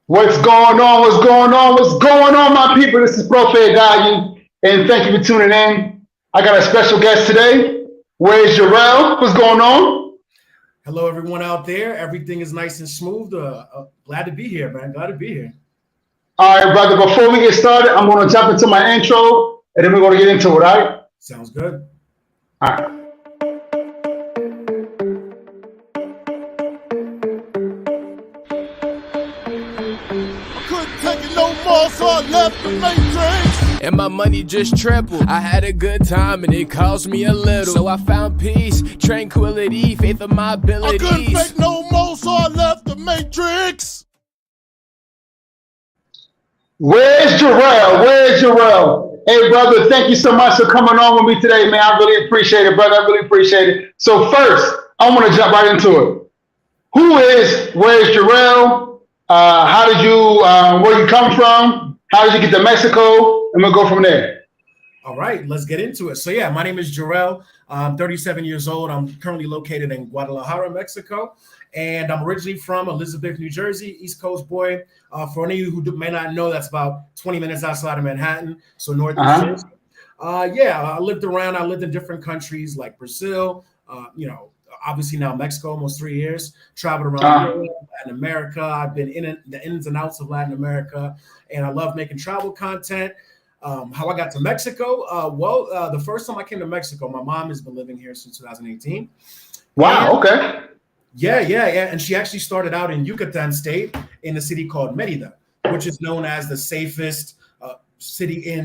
What's going on? What's going on? What's going on, my people? This is Prophet Value, and thank you for tuning in. I got a special guest today. Where's Jarrell? What's going on? Hello, everyone out there. Everything is nice and smooth. Glad to be here, man. Glad to be here. All right, brother. Before we get started, I'm going to jump into my intro, and then we're going to get into it. All right. Sounds good. All right. Couldn't take it no more, so I left the matrix. And my money just tripled. I had a good time and it cost me a little. So I found peace, tranquility, faith in my I couldn't abilities. take no more, so I left the matrix. Where's Jarrell? Where's Jarrell? Hey, brother, thank you so much for coming on with me today, man. I really appreciate it, brother. I really appreciate it. So first, I want to jump right into it. Where's Jarrell? How did you, where you come from? How did you get to Mexico? And we'll go from there. All right, let's get into it. So, yeah, my name is Jarrell. I'm 37 years old. I'm currently located in Guadalajara, Mexico. And I'm originally from Elizabeth, New Jersey, East Coast boy. For any of you who may not know, that's about 20 minutes outside of Manhattan, so North New Jersey. I lived around. I lived in different countries like Brazil, obviously now Mexico, almost 3 years. Traveled around Europe, Latin America. I've been in the ins and outs of Latin America, and I love making travel content. How I got to Mexico? The first time I came to Mexico, my mom has been living here since 2018. Wow, okay. Yeah. And she actually started out in Yucatan State in a city called Merida, which is known as the safest city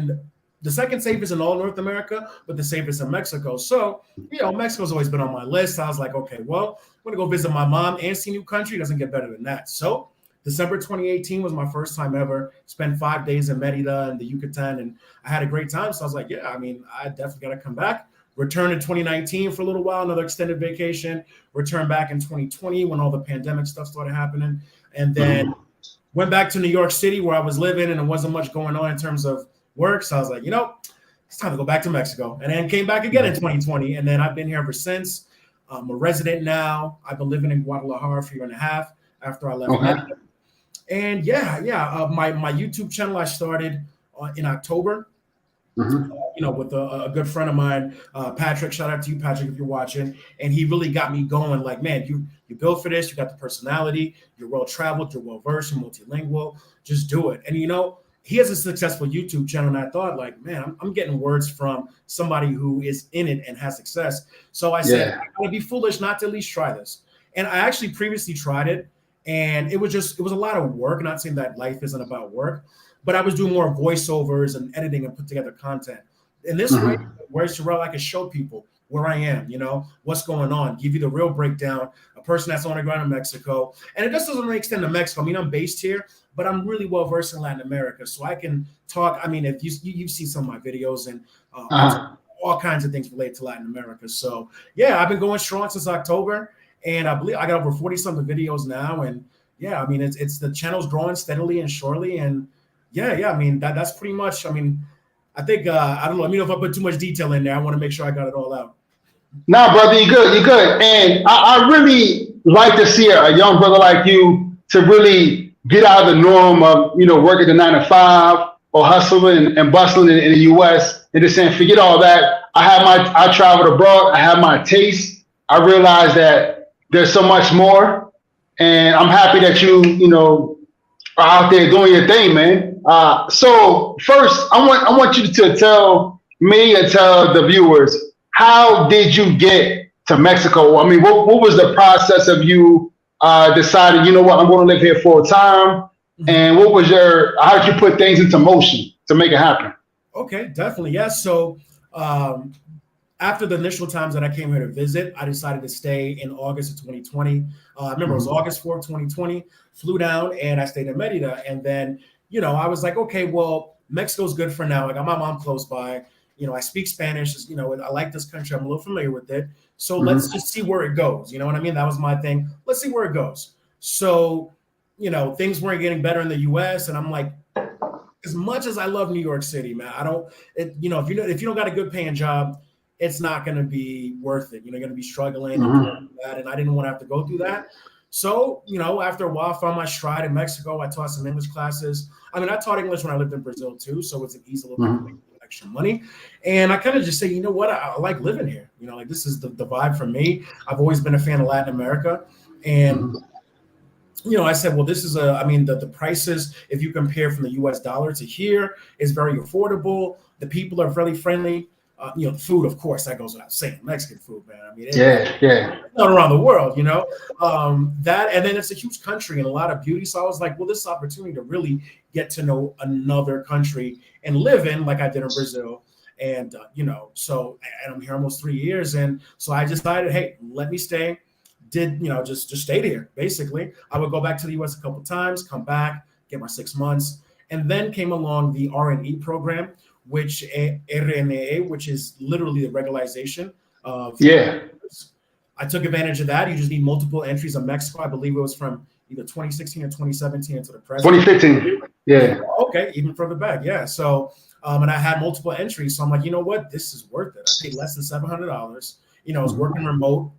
the second safest in all North America, but the safest in Mexico. So, Mexico's always been on my list. I was like, okay, well, I'm going to go visit my mom and see new country. Doesn't get better than that. So December 2018 was my first time ever. Spent 5 days in Merida and the Yucatan, and I had a great time. So I was like, I definitely got to come back. Returned in 2019 for a little while, another extended vacation. Returned back in 2020 when all the pandemic stuff started happening. And then went back to New York City where I was living, and there wasn't much going on in terms of work. So I was like, it's time to go back to Mexico. And then came back again in 2020. And then I've been here ever since. I'm a resident now. I've been living in Guadalajara for a year and a half after I left. Okay. And my YouTube channel I started in October. With a good friend of mine, Patrick. Shout out to you, Patrick, if you're watching. And he really got me going. Like, man, you built for this. You got the personality. You're well traveled. You're well versed. You're multilingual. Just do it. And he has a successful YouTube channel, and I thought, like, man, I'm getting words from somebody who is in it and has success. So I said, I would be foolish not to at least try this. And I actually previously tried it, and it was a lot of work. Not saying that life isn't about work, but I was doing more voiceovers and editing and put together content. In this way, Where's Jarrell, I can show people where I am, what's going on, give you the real breakdown, a person that's on the ground in Mexico. And it just doesn't really extend to Mexico. I mean, I'm based here, but I'm really well versed in Latin America. So I can talk. I mean, if you've seen some of my videos and all kinds of things related to Latin America. So I've been going strong since October, and I believe I got over 40 something videos now. And it's the channel's growing steadily and surely. And I mean, that's pretty much, I think, I don't know. Let me know if I put too much detail in there. I want to make sure I got it all out. No, brother, you're good. You're good. And I really like to see a young brother like you to really get out of the norm of, working the 9 to 5 or hustling and bustling in the US and just saying, forget all that. I traveled abroad. I have my taste. I realized that there's so much more. And I'm happy that you are out there doing your thing, man. So first, I want you to tell me and tell the viewers, how did you get to Mexico? I mean, what was the process of you deciding, I'm going to live here full time? And how did you put things into motion to make it happen? Okay, definitely. Yeah. So after the initial times that I came here to visit, I decided to stay in August of 2020. I remember it was August 4th, 2020, flew down and I stayed in Merida. And then, I was like, okay, well, Mexico's good for now. I got my mom close by. I speak Spanish. I like this country. I'm a little familiar with it. So let's just see where it goes. You know what I mean? That was my thing. Let's see where it goes. So, things weren't getting better in the US. And I'm like, as much as I love New York City, man, if you don't got a good paying job, it's not going to be worth it. You're going to be struggling and that. And I didn't want to have to go through that. So, after a while, I found my stride in Mexico. I taught some English classes. I mean, I taught English when I lived in Brazil too, so it's an easy little thing to make extra money. And I kind of just say, you know what, I like living here. Like this is the vibe for me. I've always been a fan of Latin America, and I said, well, this is the prices, if you compare from the US dollar to here, is very affordable. The people are really friendly. Food, of course, that goes without saying. Mexican food, man. I mean, not around the world, that, and then it's a huge country and a lot of beauty. So I was like, well, this opportunity to really get to know another country and live in, like I did in Brazil. And, so, and I'm here almost 3 years. And so I decided, hey, let me stay. Just stayed here, basically. I would go back to the US a couple of times, come back, get my 6 months. And then came along the RNE program, which RNE, which is literally the regularization of. Yeah. I took advantage of that. You just need multiple entries of Mexico. I believe it was from either 2016 or 2017 into the present. 2015. Yeah. Okay, even further back. Yeah. So, and I had multiple entries. So I'm like, you know what? This is worth it. I paid less than $700. I was working remote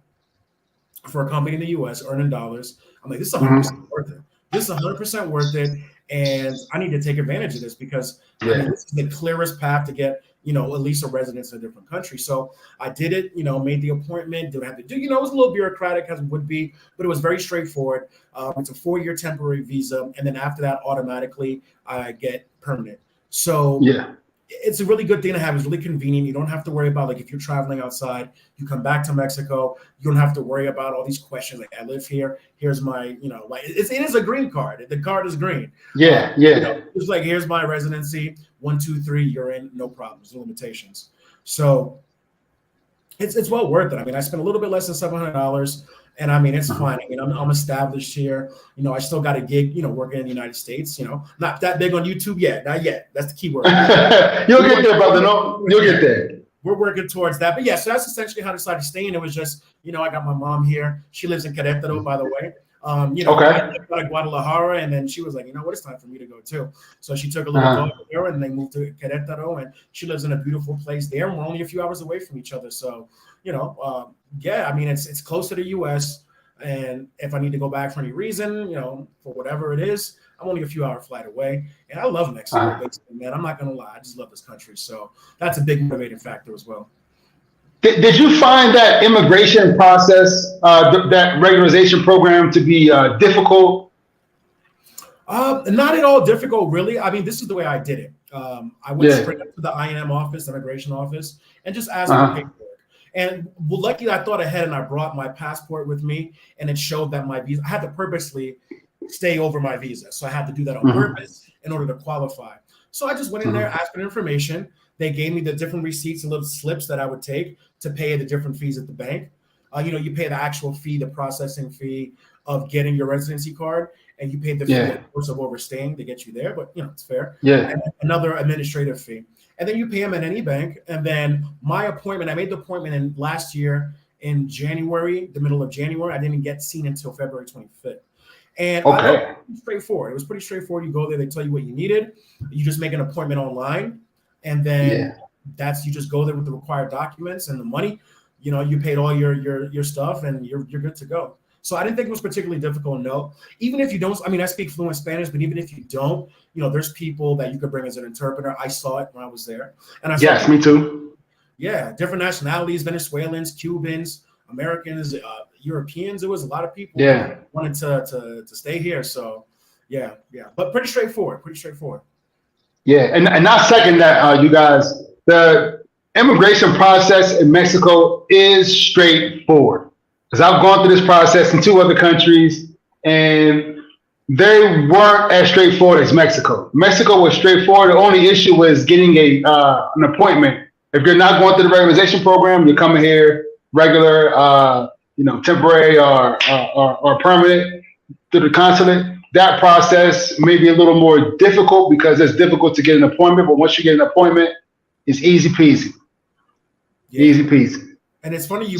for a company in the US, earning dollars. I'm like, this is 100% worth it. This is 100% worth it. And I need to take advantage of this because this is the clearest path to get, at least a residence in a different country. So I did it, made the appointment, didn't have to do, it was a little bureaucratic as it would be, but it was very straightforward. It's a 4-year temporary visa. And then after that, automatically I get permanent. So it's a really good thing to have. It's really convenient. You don't have to worry about, like, if you're traveling outside, you come back to Mexico, you don't have to worry about all these questions. Like, I live here. Here's my, it is a green card. The card is green. It's like, here's my residency. 1, 2, 3, you're in. No problems, no limitations. So it's well worth it. I mean, I spent a little bit less than $700. And I mean, it's fine. I mean, I'm established here. I still got a gig, working in the United States, not that big on YouTube yet. Not yet. That's the key word. You'll get there, brother. No, you'll get there. We're working towards that. But yeah, so that's essentially how I decided to stay in. It was just, I got my mom here. She lives in Querétaro, by the way. I got to Guadalajara, and then she was like, it's time for me to go too. So she took a little dog there, and they moved to Querétaro, and she lives in a beautiful place there. And we're only a few hours away from each other. So, I mean, it's close to the US. And if I need to go back for any reason, for whatever it is, I'm only a few hour flight away. And I love Mexico, basically, man. I'm not going to lie. I just love this country. So that's a big motivating factor as well. Did you find that immigration process, that regularization program, to be difficult? Not at all difficult, really. I mean, this is the way I did it. I went straight up to the INM office, the immigration office, and just asked for paperwork. And luckily, I thought ahead, and I brought my passport with me, and it showed that my visa, I had to purposely stay over my visa. So I had to do that on purpose in order to qualify. So I just went in there, asked for information. They gave me the different receipts and little slips that I would take to pay the different fees at the bank. You pay the actual fee, the processing fee of getting your residency card, and you pay the fee, of course, of overstaying to get you there. But, it's fair. And another administrative fee. And then you pay them at any bank. And then my appointment, I made the appointment in last year in January, the middle of January. I didn't get seen until February 25th. And it was straightforward. It was pretty straightforward. You go there, they tell you what you needed. You just make an appointment online. And then you just go there with the required documents and the money. You paid all your stuff, and you're good to go. So I didn't think it was particularly difficult. No, even if you don't, I mean, I speak fluent Spanish, but even if you don't, there's people that you could bring as an interpreter. I saw it when I was there. And I saw me too. Yeah, different nationalities, Venezuelans, Cubans, Americans, Europeans. There was a lot of people wanted to stay here. So yeah, but pretty straightforward. Yeah, and I second that, you guys. The immigration process in Mexico is straightforward. Because I've gone through this process in 2 other countries, and they weren't as straightforward as Mexico. Mexico was straightforward. The only issue was getting an appointment. If you're not going through the regularization program, you're coming here regular, temporary or permanent through the consulate. That process may be a little more difficult because it's difficult to get an appointment. But once you get an appointment, it's easy peasy. Easy peasy. And it's funny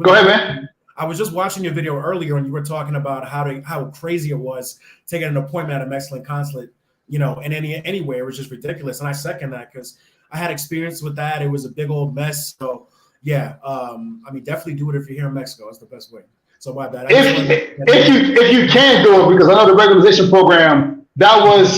go ahead, man. I was just watching your video earlier, and you were talking about how crazy it was taking an appointment at a Mexican consulate, in anywhere. It was just ridiculous. And I second that because I had experience with that. It was a big old mess. So yeah, definitely do it if you're here in Mexico. It's the best way. So my bad. If you can do it, because I know the regularization program that was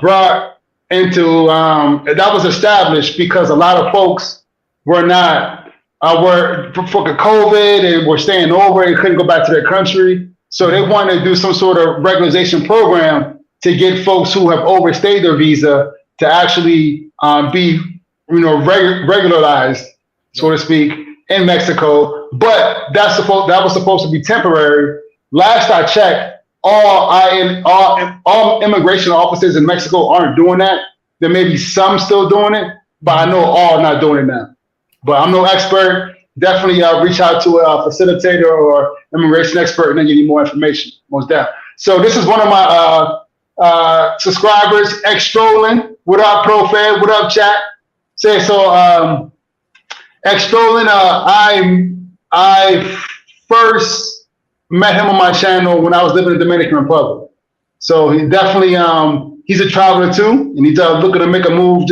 brought into that was established because a lot of folks were not were for COVID and were staying over and couldn't go back to their country. So they wanted to do some sort of regularization program to get folks who have overstayed their visa to actually be, regularized, so to speak, in Mexico. But that was supposed to be temporary. Last I checked, all immigration offices in Mexico aren't doing that. There may be some still doing it, but I know all not doing it now. But I'm no expert. Definitely reach out to a facilitator or immigration expert and then give you more information. Most definitely. So this is one of my subscribers, X Strolling. What up, ProFed? What up, chat? Say so. X Strolling. I first met him on my channel when I was living in the Dominican Republic. So he definitely he's a traveler too, and he's looking to make a move,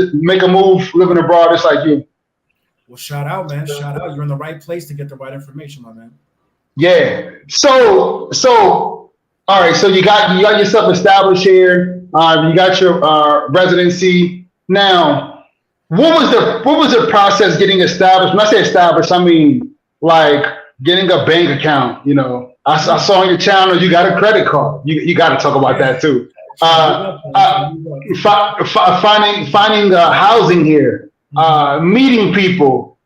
living abroad just like you. Well, shout out, man. Shout out. You're in the right place to get the right information, my man. Yeah. So all right. So you got yourself established here. You got your residency. Now, what was the process getting established? When I say established, I mean like getting a bank account. I saw on your channel you got a credit card. You got to talk about that too. Finding housing here. Meeting people,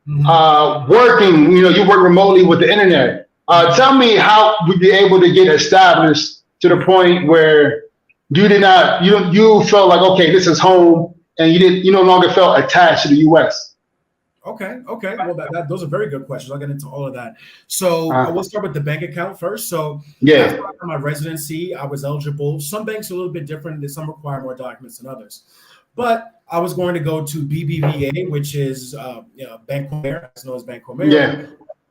working, you work remotely with the internet. Tell me how would you be able to get established to the point where you felt like, okay, this is home, and you no longer felt attached to the U.S. Okay. Well, those are very good questions. I'll get into all of that. So we'll start with the bank account first. So after my residency, I was eligible. Some banks are a little bit different. Some require more documents than others. But I was going to go to BBVA, which is Bancomer, as known as Bancomer. Yeah.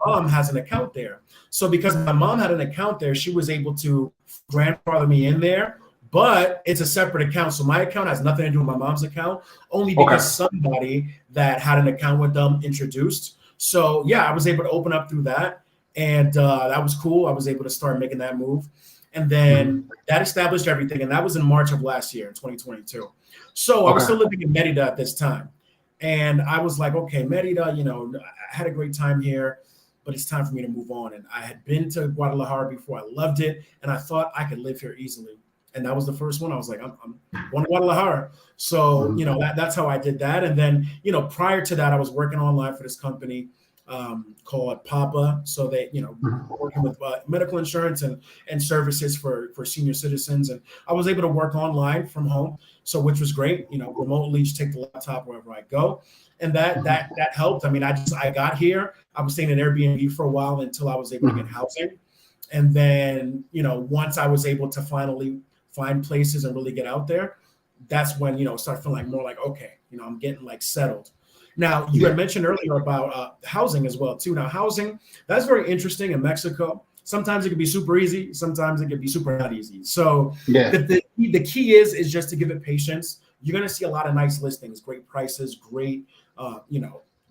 My mom has an account there. So because my mom had an account there, she was able to grandfather me in there. But it's a separate account. So my account has nothing to do with my mom's account, only because somebody that had an account with them introduced. So, yeah, I was able to open up through that. And that was cool. I was able to start making that move. And then that established everything. And that was in March of last year, in 2022. So I was still living in Merida at this time. And I was like, okay, Merida, I had a great time here, but it's time for me to move on. And I had been to Guadalajara before. I loved it. And I thought I could live here easily. And that was the first one. I was like, I'm going to Guadalajara. So, that's how I did that. And then, prior to that, I was working online for this company called Papa. So they, working with medical insurance and services for senior citizens. And I was able to work online from home. So, which was great, remotely, just take the laptop wherever I go. And that helped. I mean, I got here. I was staying in Airbnb for a while until I was able to get housing. And then, once I was able to finally find places and really get out there, that's when, start feeling like more like, okay, I'm getting like settled. Now, you had mentioned earlier about housing as well, too. Now, housing, that's very interesting in Mexico. Sometimes it can be super easy. Sometimes it can be super not easy. So the key is just to give it patience. You're going to see a lot of nice listings, great prices, great,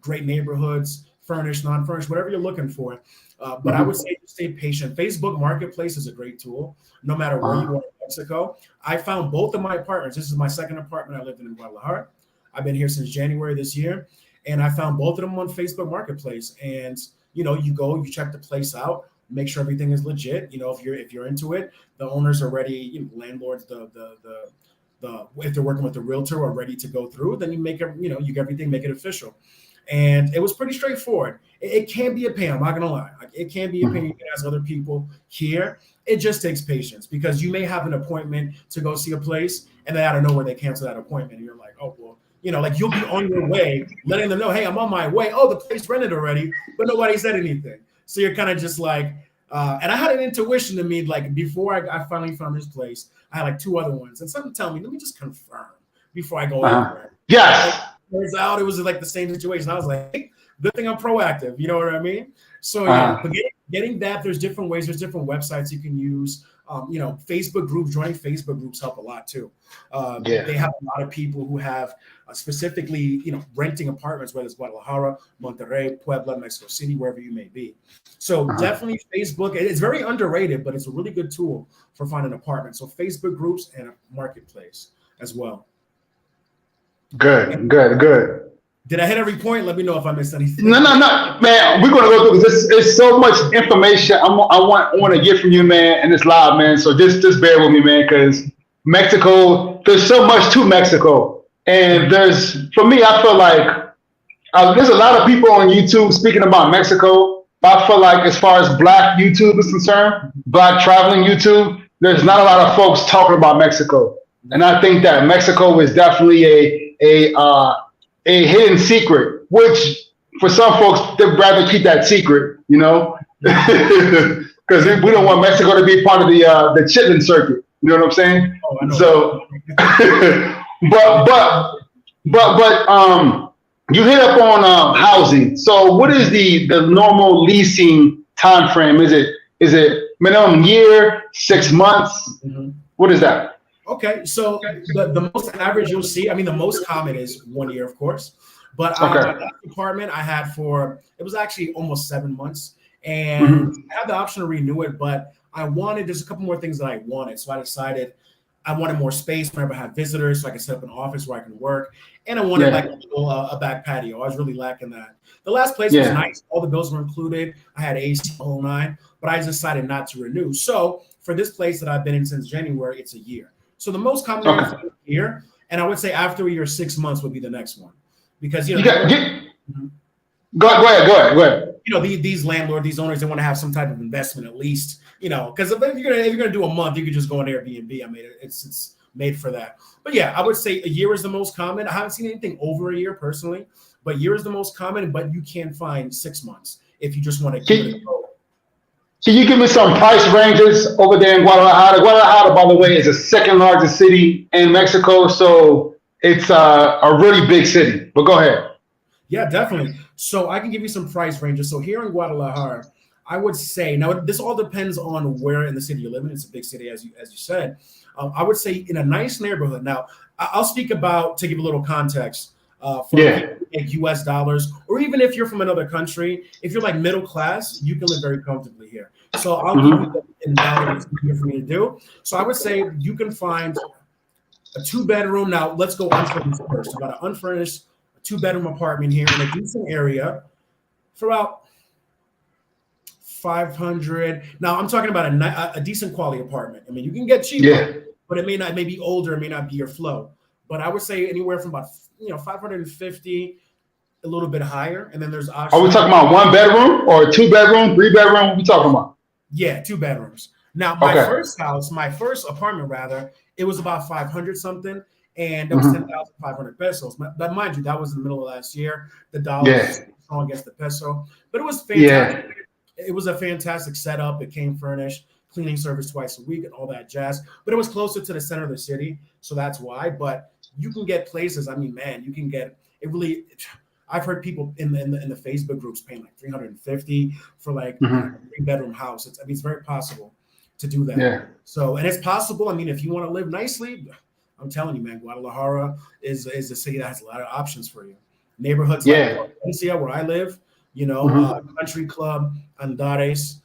great neighborhoods, furnished, non-furnished, whatever you're looking for. But I would say stay patient. Facebook Marketplace is a great tool, no matter where you are in Mexico. I found both of my apartments. This is my second apartment I lived in Guadalajara. I've been here since January this year. And I found both of them on Facebook Marketplace. And, you go, you check the place out, make sure everything is legit. If you're into it, the owners are ready, landlords, if they're working with the realtor are ready to go through, then you make it, you get everything, make it official. And it was pretty straightforward. It can be a pain. I'm not gonna lie. It can be a pain. You can ask other people here. It just takes patience because you may have an appointment to go see a place, and then out of nowhere they cancel that appointment, and you're like, oh well, like you'll be on your way, letting them know, hey, I'm on my way. Oh, the place rented already, but nobody said anything. So you're kind of just like, and I had an intuition to me, like before I finally found this place, I had like two other ones, and something tell me, let me just confirm before I go anywhere. Yes. Turns out it was like the same situation. I was like, hey, good thing I'm proactive. You know what I mean? So but getting that, there's different ways. There's different websites you can use. Facebook groups, joining Facebook groups help a lot too. Yeah. They have a lot of people who have specifically, renting apartments, whether it's Guadalajara, Monterrey, Puebla, Mexico City, wherever you may be. So definitely Facebook. It's very underrated, but it's a really good tool for finding an apartment. So Facebook groups and a marketplace as well. Good. Did I hit every point? Let me know if I missed anything. No, man. We're gonna go through this. It's so much information I want to get from you, man, and it's live, man. So just bear with me, man, because Mexico. There's so much to Mexico, and for me, I feel like there's a lot of people on YouTube speaking about Mexico. But I feel like as far as Black YouTube is concerned, Black traveling YouTube, there's not a lot of folks talking about Mexico, and I think that Mexico is definitely a hidden secret, which for some folks, they'd rather keep that secret, because we don't want Mexico to be part of the chitlin circuit. You know what I'm saying? Oh, I know. So, but you hit up on housing. So, what is the normal leasing time frame? Is it minimum year, 6 months? Mm-hmm. What is that? Okay, so the most average you'll see, the most common is 1 year, of course. But Okay. my last apartment I had it was actually almost 7 months. And I had the option to renew it, but there's a couple more things that I wanted. So I decided I wanted more space whenever I had visitors, so I could set up an office where I can work. And I wanted a back patio. I was really lacking that. The last place was nice. All the bills were included. I had AC, the whole nine, but I decided not to renew. So for this place that I've been in since January, it's a year. So the most common is a year, and I would say after a year, 6 months would be the next one, because Go ahead. These landlords, these owners, they want to have some type of investment at least, because if you're gonna do a month, you could just go on Airbnb. It's made for that. But yeah, I would say a year is the most common. I haven't seen anything over a year personally, but year is the most common. But you can find 6 months if you just want to give it a go. Can you give me some price ranges over there in Guadalajara? Guadalajara, by the way, is the second largest city in Mexico, so it's a really big city. But go ahead. Yeah, definitely. So I can give you some price ranges. So here in Guadalajara, I would say, now this all depends on where in the city you live in. It's a big city, as you said. I would say in a nice neighborhood. Now, I'll speak about, to give a little context, for US dollars, or even if you're from another country, if you're like middle class, you can live very comfortably here. So I'll give you in dollars for me to do. So I would say you can find a 2-bedroom. Now let's go unfurnished first. About an unfurnished 2-bedroom apartment here in a decent area for about 500. Now I'm talking about a decent quality apartment. You can get cheaper, but it may be older. It may not be your flow. But I would say anywhere from about 550, a little bit higher, and then there's options. Are we talking about 1 bedroom or 2 bedroom, 3 bedroom? What are we talking about? Yeah, 2 bedrooms. Now my first apartment rather, it was about 500 something, and it was 10,500 pesos. But mind you, that was in the middle of last year. The dollar was strong against the peso, but it was fantastic. It was a fantastic setup. It came furnished, cleaning service twice a week, and all that jazz. But it was closer to the center of the city, so that's why. But you can get places. You can get it. Really, I've heard people in the Facebook groups paying like $350 for like a 3-bedroom house. It's very possible to do that. Yeah. So, and it's possible. If you want to live nicely, I'm telling you, man, Guadalajara is a city that has a lot of options for you. Neighborhoods like Valencia, where I live, Country Club, Andares.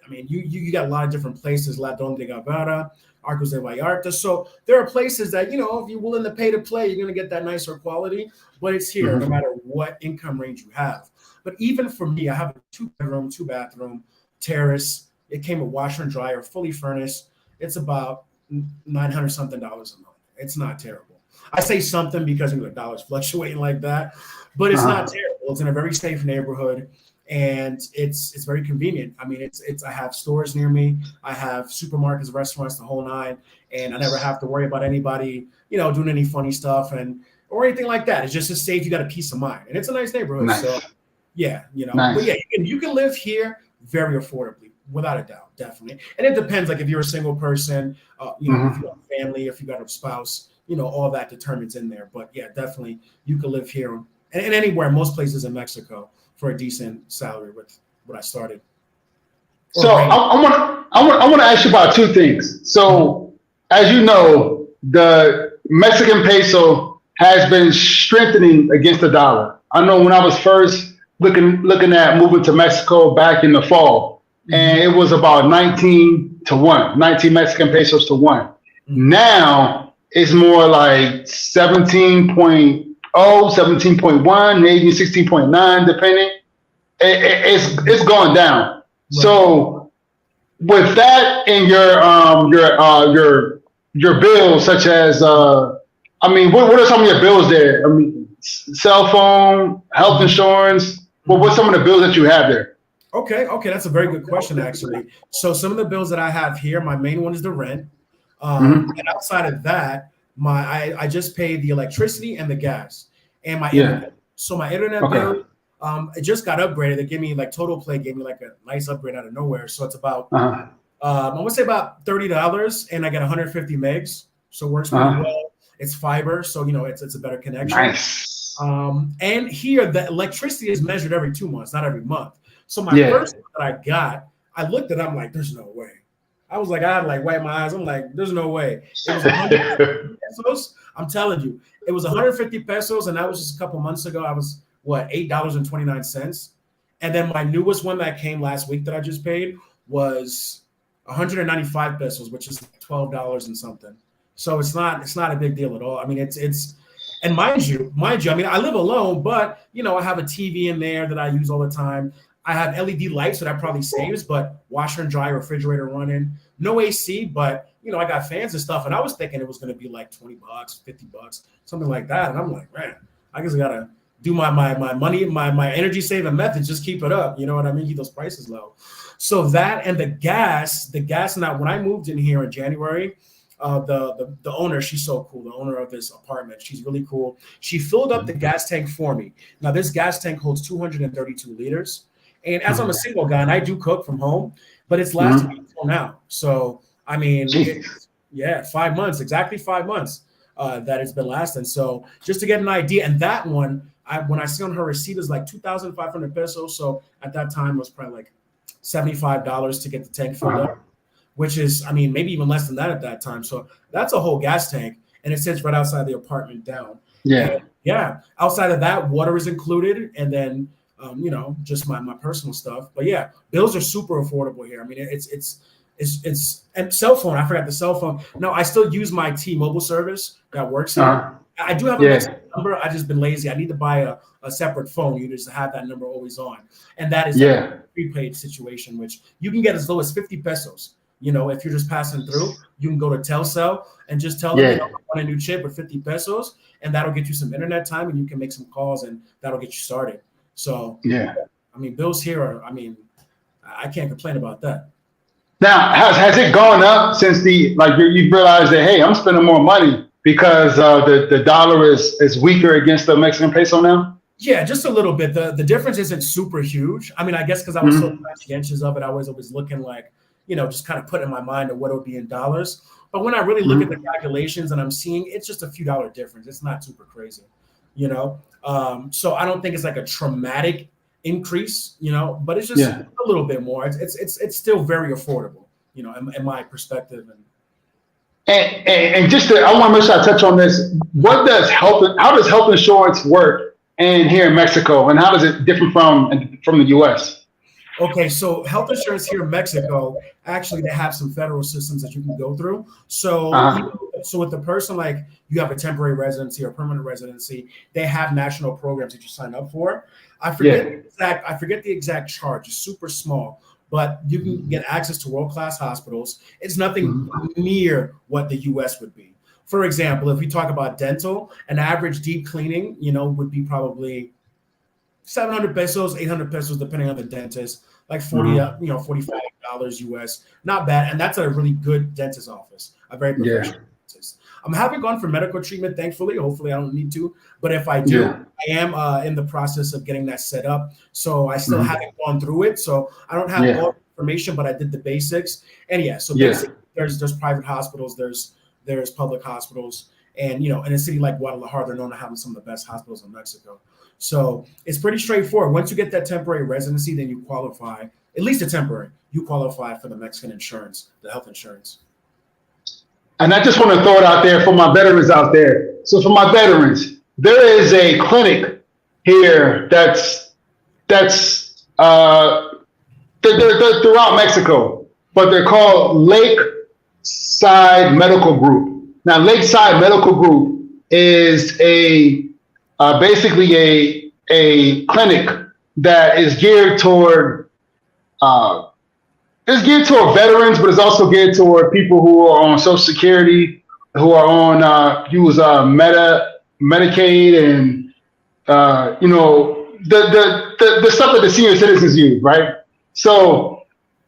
You got a lot of different places, Ladrón de Guevara, Arcos de Vallarta. So there are places that, if you're willing to pay to play, you're going to get that nicer quality, but it's here no matter what income range you have. But even for me, I have a 2-bedroom, 2-bathroom terrace. It came with washer and dryer, fully furnished. It's about $900 something a month. It's not terrible. I say something because the dollar's fluctuating like that, but it's not terrible. It's in a very safe neighborhood. And it's very convenient. I have stores near me. I have supermarkets, restaurants, the whole nine, and I never have to worry about anybody, doing any funny stuff or anything like that. It's just as safe. You got a peace of mind, and it's a nice neighborhood. Nice. So, nice. But you can live here very affordably, without a doubt, definitely. And it depends. Like if you're a single person, if you have a family, if you got a spouse, all that determines in there. But yeah, definitely, you can live here and anywhere, most places in Mexico, for a decent salary with what I started. So I want to ask you about two things. So as you know, the Mexican peso has been strengthening against the dollar. I know when I was first looking at moving to Mexico back in the fall, and it was about 19 to 1, 19 Mexican pesos to 1. Now it's more like 17.0, 17.1, maybe 16.9, depending. It's going down. Right. So with that and your bills, such as I mean, what are some of your bills there? I mean, cell phone, health insurance. What's some of the bills that you have there? Okay, that's a very good question, actually. So some of the bills that I have here, my main one is the rent. And outside of that, I just pay the electricity and the gas and my internet. So my internet bill, it just got upgraded. They gave me like Total Play gave me like a nice upgrade out of nowhere. So it's about I want to say about $30, and I get 150 megs. So it works pretty well. It's fiber, so it's a better connection. Nice. And here the electricity is measured every 2 months, not every month. So my first one that I got, I looked at it, I'm like, there's no way. I was like, I had to like wipe my eyes. I'm like, there's no way. It was 150 pesos. I'm telling you, it was 150 pesos, and that was just a couple months ago. I was $8.29. And then my newest one that came last week that I just paid was 195 pesos, which is $12 and something. So it's not a big deal at all. I mean, it's and mind you, I mean, I live alone, but I have a TV in there that I use all the time. I have LED lights, so that probably saves, but washer and dryer, refrigerator running, no AC, but I got fans and stuff. And I was thinking it was going to be like $20, $50, something like that. And I'm like, man, I guess I got to do my money, my energy saving methods, just keep it up. You know what I mean? Keep those prices low. So that and the gas. Now, when I moved in here in January, the owner, she's so cool. The owner of this apartment, she's really cool. She filled up the gas tank for me. Now, this gas tank holds 232 liters. And as I'm a single guy, and I do cook from home, but it's lasted me until now. So, I mean, 5 months, exactly 5 months that it's been lasting. So just to get an idea, and that one, when I see on her receipt is like 2,500 pesos. So at that time it was probably like $75 to get the tank filled up, which is, I mean, maybe even less than that at that time. So that's a whole gas tank, and it sits right outside the apartment down. Yeah. And outside of that, water is included, and then just my personal stuff. But yeah, bills are super affordable here. I mean, it's and cell phone. I forgot the cell phone. No, I still use my T-Mobile service that works here. I do have a Mexican number. I just been lazy. I need to buy a separate phone. You just have that number always on, and that is a prepaid situation, which you can get as low as 50 pesos. If you're just passing through, you can go to Telcel and just tell them I want a new chip with 50 pesos, and that'll get you some internet time, and you can make some calls, and that'll get you started. So I mean, bills here are, I mean, I can't complain about that. Now, has it gone up since you've realized that, hey, I'm spending more money because the dollar is weaker against the Mexican peso now? Yeah, just a little bit. The difference isn't super huge. I mean, I guess because I was so conscientious of it, I was always looking like, just kind of put in my mind of what it would be in dollars. But when I really look at the calculations and I'm seeing, it's just a few dollar difference. It's not super crazy, So I don't think it's like a traumatic increase, but it's just a little bit more. It's still very affordable, in my perspective. And just I want to make sure I touch on this. How does health insurance work here in Mexico, and how does it differ from the U.S.? Okay, so health insurance here in Mexico, actually, they have some federal systems that you can go through. So, so with the person, like you have a temporary residency or permanent residency, they have national programs that you sign up for. I forget the exact charge. It's super small, but you can get access to world-class hospitals. It's nothing near what the U.S. would be. For example, if we talk about dental, an average deep cleaning, would be probably 700 pesos, 800 pesos, depending on the dentist, like $45 US. Not bad. And that's a really good dentist office, a very professional dentist. I haven't gone for medical treatment, thankfully. Hopefully I don't need to. But if I do, I am in the process of getting that set up. So I still haven't gone through it. So I don't have all the information, but I did the basics. And basically there's private hospitals, there's public hospitals. And, in a city like Guadalajara, they're known to have some of the best hospitals in Mexico. So it's pretty straightforward. Once you get that temporary residency, then you qualify at least a temporary, you qualify for the Mexican insurance, the health insurance. And I just want to throw it out there for my veterans out there. So for my veterans, there is a clinic here that's they're throughout Mexico, but they're called Lakeside Medical Group. Now, Lakeside Medical Group is basically a clinic that is geared toward veterans, but it's also geared toward people who are on Social Security, who are on Medicaid, and the stuff that the senior citizens use, right? So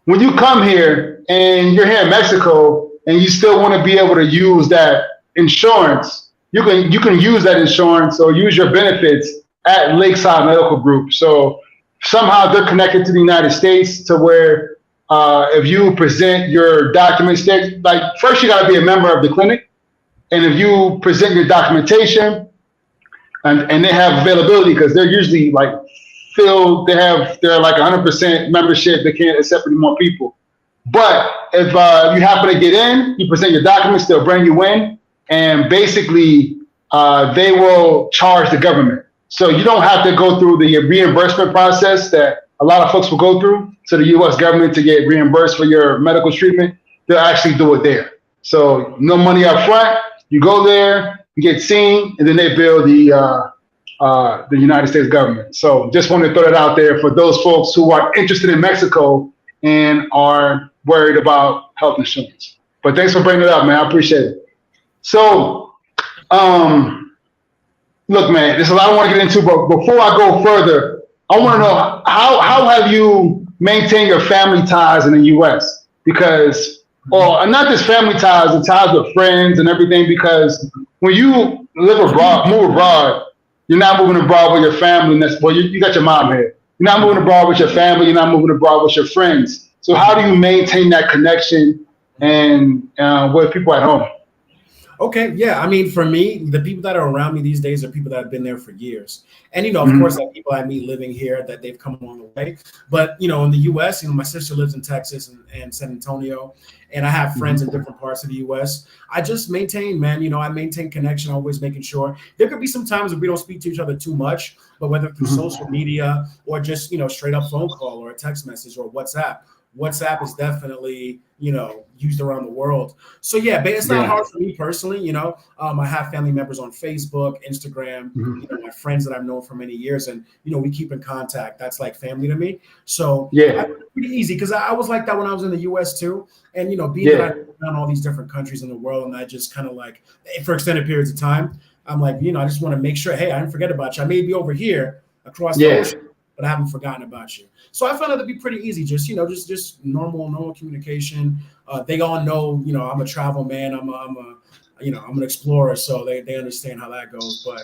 when you come here and you're here in Mexico and you still want to be able to use that insurance, you can use that insurance or use your benefits at Lakeside Medical Group. So somehow they're connected to the United States to where if you present your documents, like first you got to be a member of the clinic, and if you present your documentation, and they have availability because they're usually like filled, they're like 100% membership. They can't accept any more people. But if you happen to get in, you present your documents, they'll bring you in, and basically they will charge the government. So you don't have to go through the reimbursement process that a lot of folks will go through to the U.S. government to get reimbursed for your medical treatment. They'll actually do it there. So no money up front. You go there, you get seen, and then they bill the United States government. So just wanted to throw that out there for those folks who are interested in Mexico and are worried about health insurance. But thanks for bringing it up, man. I appreciate it. So, look, man, there's a lot I want to get into, but before I go further, I want to know how have you maintained your family ties in the U.S.? Because, or not just family ties, the ties with friends and everything, because when you move abroad, you're not moving abroad with your family. You got your mom here. You're not moving abroad with your family. You're not moving abroad with your friends. So how do you maintain that connection and with people at home? Okay, yeah. I mean, for me, the people that are around me these days are people that have been there for years. And, of course, like people I meet living here that they've come along the way. But, in the U.S., my sister lives in Texas and San Antonio, and I have friends in different parts of the U.S. I just maintain, man, I maintain connection, always making sure. There could be some times where we don't speak to each other too much, but whether through social media or just, straight up phone call or a text message or WhatsApp. WhatsApp is definitely, used around the world. So yeah, but it's not hard for me personally. I have family members on Facebook, Instagram, my friends that I've known for many years, and we keep in contact. That's like family to me. So yeah, pretty easy because I was like that when I was in the U.S. too, and being that I've done all these different countries in the world, and I just kind of like for extended periods of time, I'm like, I just want to make sure, hey, I didn't forget about you. I may be over here across the ocean, but I haven't forgotten about you. So I found it to be pretty easy, just normal communication. They all know, I'm a travel man. I'm an explorer, so they understand how that goes. But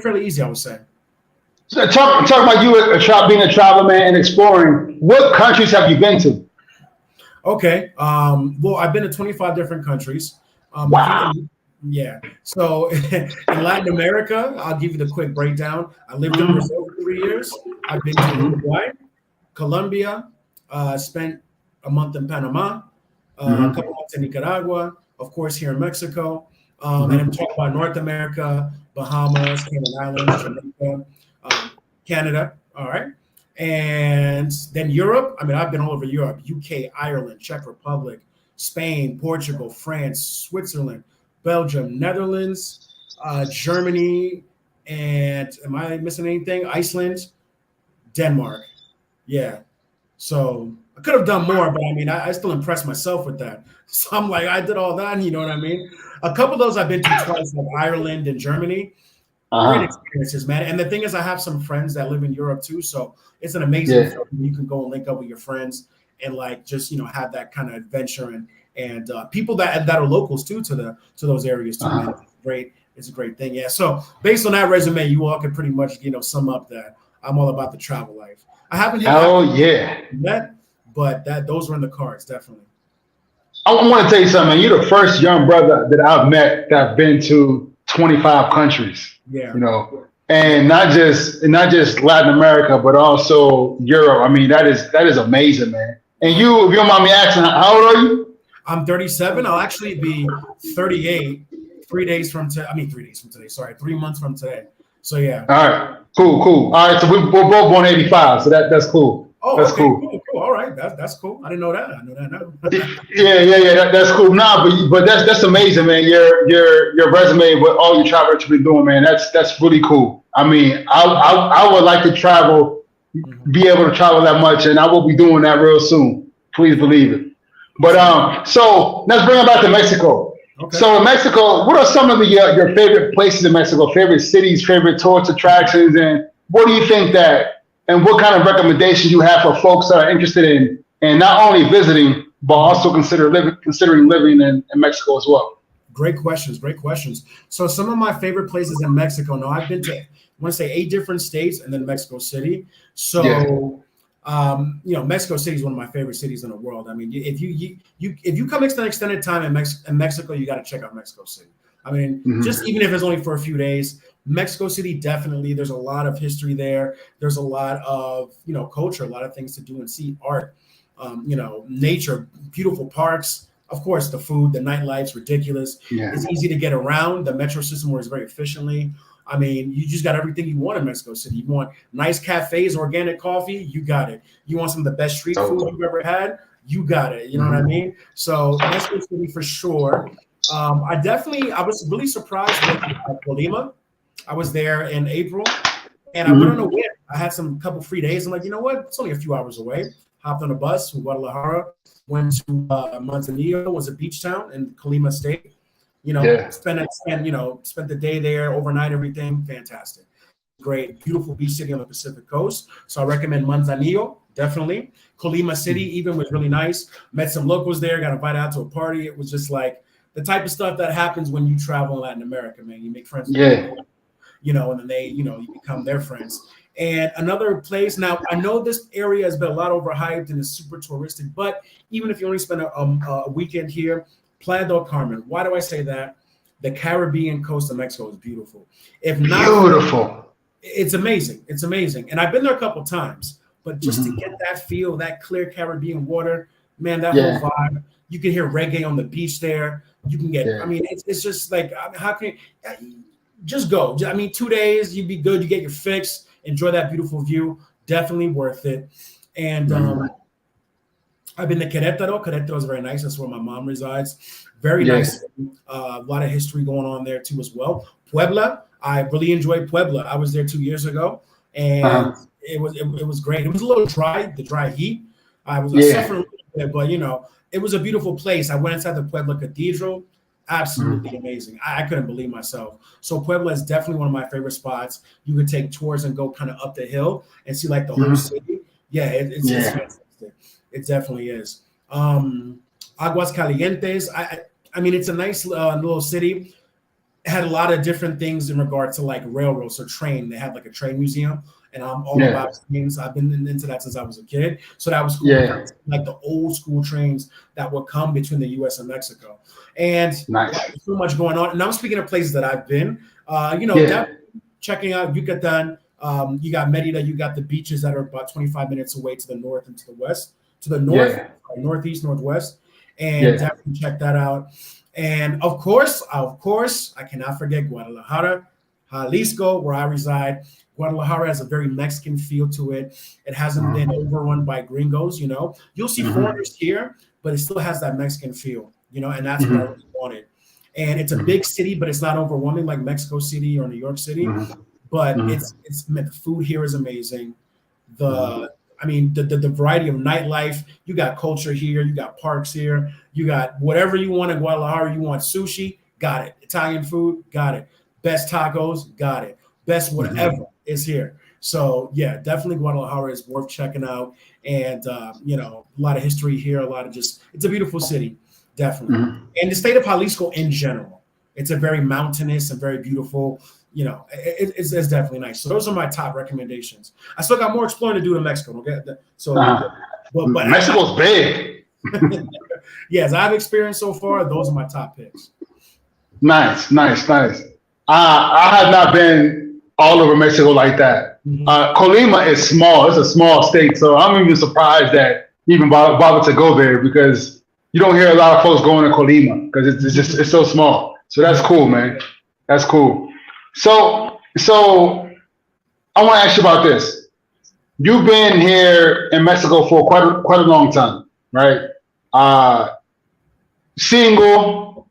fairly easy, I would say. So talk about you being a travel man and exploring. What countries have you been to? Okay, well, I've been to 25 different countries. Wow. Yeah. So in Latin America, I'll give you the quick breakdown. I lived in Brazil for 3 years. I've been to Uruguay, Colombia, spent a month in Panama, a couple months in Nicaragua, of course, here in Mexico. And I'm talking about North America, Bahamas, Cayman Islands, Jamaica, Canada. All right. And then Europe. I mean, I've been all over Europe, UK, Ireland, Czech Republic, Spain, Portugal, France, Switzerland, Belgium, Netherlands, Germany, and am I missing anything? Iceland, Denmark. Yeah. So I could have done more, but I mean, I still impressed myself with that. So I'm like, I did all that, you know what I mean? A couple of those I've been to twice, like Ireland and Germany. Great experiences, man. And the thing is, I have some friends that live in Europe too. So it's an amazing feeling. You can go and link up with your friends and like just, have that kind of adventure and people that are locals too to those areas too. Man. It's great. It's a great thing. Yeah. So based on that resume, you all can pretty much, sum up that I'm all about the travel life. I haven't yet, but those were in the cards, definitely. I want to tell you something, man. You're the first young brother that I've met that I've been to 25 countries. Yeah. and not just Latin America, but also Europe. I mean, that is amazing, man. And you, if you don't mind me asking, how old are you? I'm 37. I'll actually be 38 3 days from today. I mean, 3 days from today. Sorry, 3 months from today. So yeah. All right, cool. All right, so we're both born '85, so that's cool. Oh, that's okay, cool. All right, that's cool. I didn't know that. I know that now. Yeah, that's cool. Nah, but that's amazing, man. Your resume with all your travel that you've been doing, man. That's really cool. I mean, I would like to travel, be able to travel that much, and I will be doing that real soon. Please believe it. But so let's bring it back to Mexico. Okay. So in Mexico, what are some of your favorite places in Mexico? Favorite cities, favorite tourist attractions, and what do you think that? And what kind of recommendations you have for folks that are interested in not only visiting but also considering living in Mexico as well? Great questions. So some of my favorite places in Mexico. Now I've been to, I want to say 8 different states and then Mexico City. So. Yeah. Mexico City is one of my favorite cities in the world. I mean, if you come extended time in Mexico, you got to check out Mexico City. I mean, just even if it's only for a few days, Mexico City, definitely. There's a lot of history there. There's a lot of, culture, a lot of things to do and see, art, nature, beautiful parks. Of course, the food, the nightlife's ridiculous. Yeah. It's easy to get around. The metro system works very efficiently. I mean, you just got everything you want in Mexico City. You want nice cafes, organic coffee, you got it. You want some of the best street food you've ever had, you got it. You know what I mean? So Mexico City for sure. I was really surprised with Colima. I was there in April, and I went on a whim. I had couple free days. I'm like, you know what? It's only a few hours away. Hopped on a bus from Guadalajara, went to Manzanillo, was a beach town in Colima State. Spent the day there, overnight, everything. Fantastic. Great. Beautiful beach city on the Pacific coast. So I recommend Manzanillo, definitely. Colima City even was really nice. Met some locals there, got invited out to a party. It was just like the type of stuff that happens when you travel in Latin America, man. You make friends with people, and then they, you become their friends. And another place, now I know this area has been a lot overhyped and is super touristic, but even if you only spend a weekend here, Playa del Carmen. Why do I say that? The Caribbean coast of Mexico is beautiful. If not beautiful, it's amazing. It's amazing. And I've been there a couple times, but just to get that feel, that clear Caribbean water, man, that whole vibe. You can hear reggae on the beach there. You can get, I mean, it's just like, how can you just go? I mean, 2 days, you'd be good. You get your fix, enjoy that beautiful view. Definitely worth it. And I've been to Querétaro. Querétaro is very nice. That's where my mom resides. Very nice. A lot of history going on there too as well. Puebla. I really enjoyed Puebla. I was there 2 years ago, and it was great. It was a little dry, the dry heat. I suffering a little bit, but it was a beautiful place. I went inside the Puebla Cathedral. Absolutely amazing. I couldn't believe myself. So Puebla is definitely one of my favorite spots. You could take tours and go kind of up the hill and see like the whole city. Yeah, it's fantastic. It definitely is. Aguas Calientes. I mean, it's a nice little city. It had a lot of different things in regard to like railroads or train. They had like a train museum, and I'm all about trains. I've been into that since I was a kid. So that was cool. Yeah. Like the old school trains that would come between the U.S. and Mexico. And there's so much going on. And I'm speaking of places that I've been. Checking out Yucatan. You got Merida. You got the beaches that are about 25 minutes away to the north and to the west. To the north, northeast, northwest, and definitely check that out. And of course, I cannot forget Guadalajara, Jalisco, where I reside. Guadalajara has a very Mexican feel to it. It hasn't been overrun by gringos, You'll see foreigners here, but it still has that Mexican feel, and that's what I really wanted. And it's a big city, but it's not overwhelming like Mexico City or New York City. But it's the food here is amazing. The variety of nightlife, you got culture here, you got parks here, you got whatever you want in Guadalajara. You want sushi, got it. Italian food, got it. Best tacos, got it. Best whatever is here. So yeah, definitely Guadalajara is worth checking out. And a lot of history here, it's a beautiful city, definitely. And the state of Jalisco in general, it's a very mountainous and very beautiful. It's definitely nice. So those are my top recommendations. I still got more exploring to do in Mexico. Okay, so but Mexico's big. Yes, I've experienced so far. Those are my top picks. Nice. I have not been all over Mexico like that. Colima is small. It's a small state, so I'm even surprised that you even bothered to go there because you don't hear a lot of folks going to Colima because it's so small. So that's cool, man. That's cool. So I want to ask you about this. You've been here in Mexico for quite a long time, right? Single.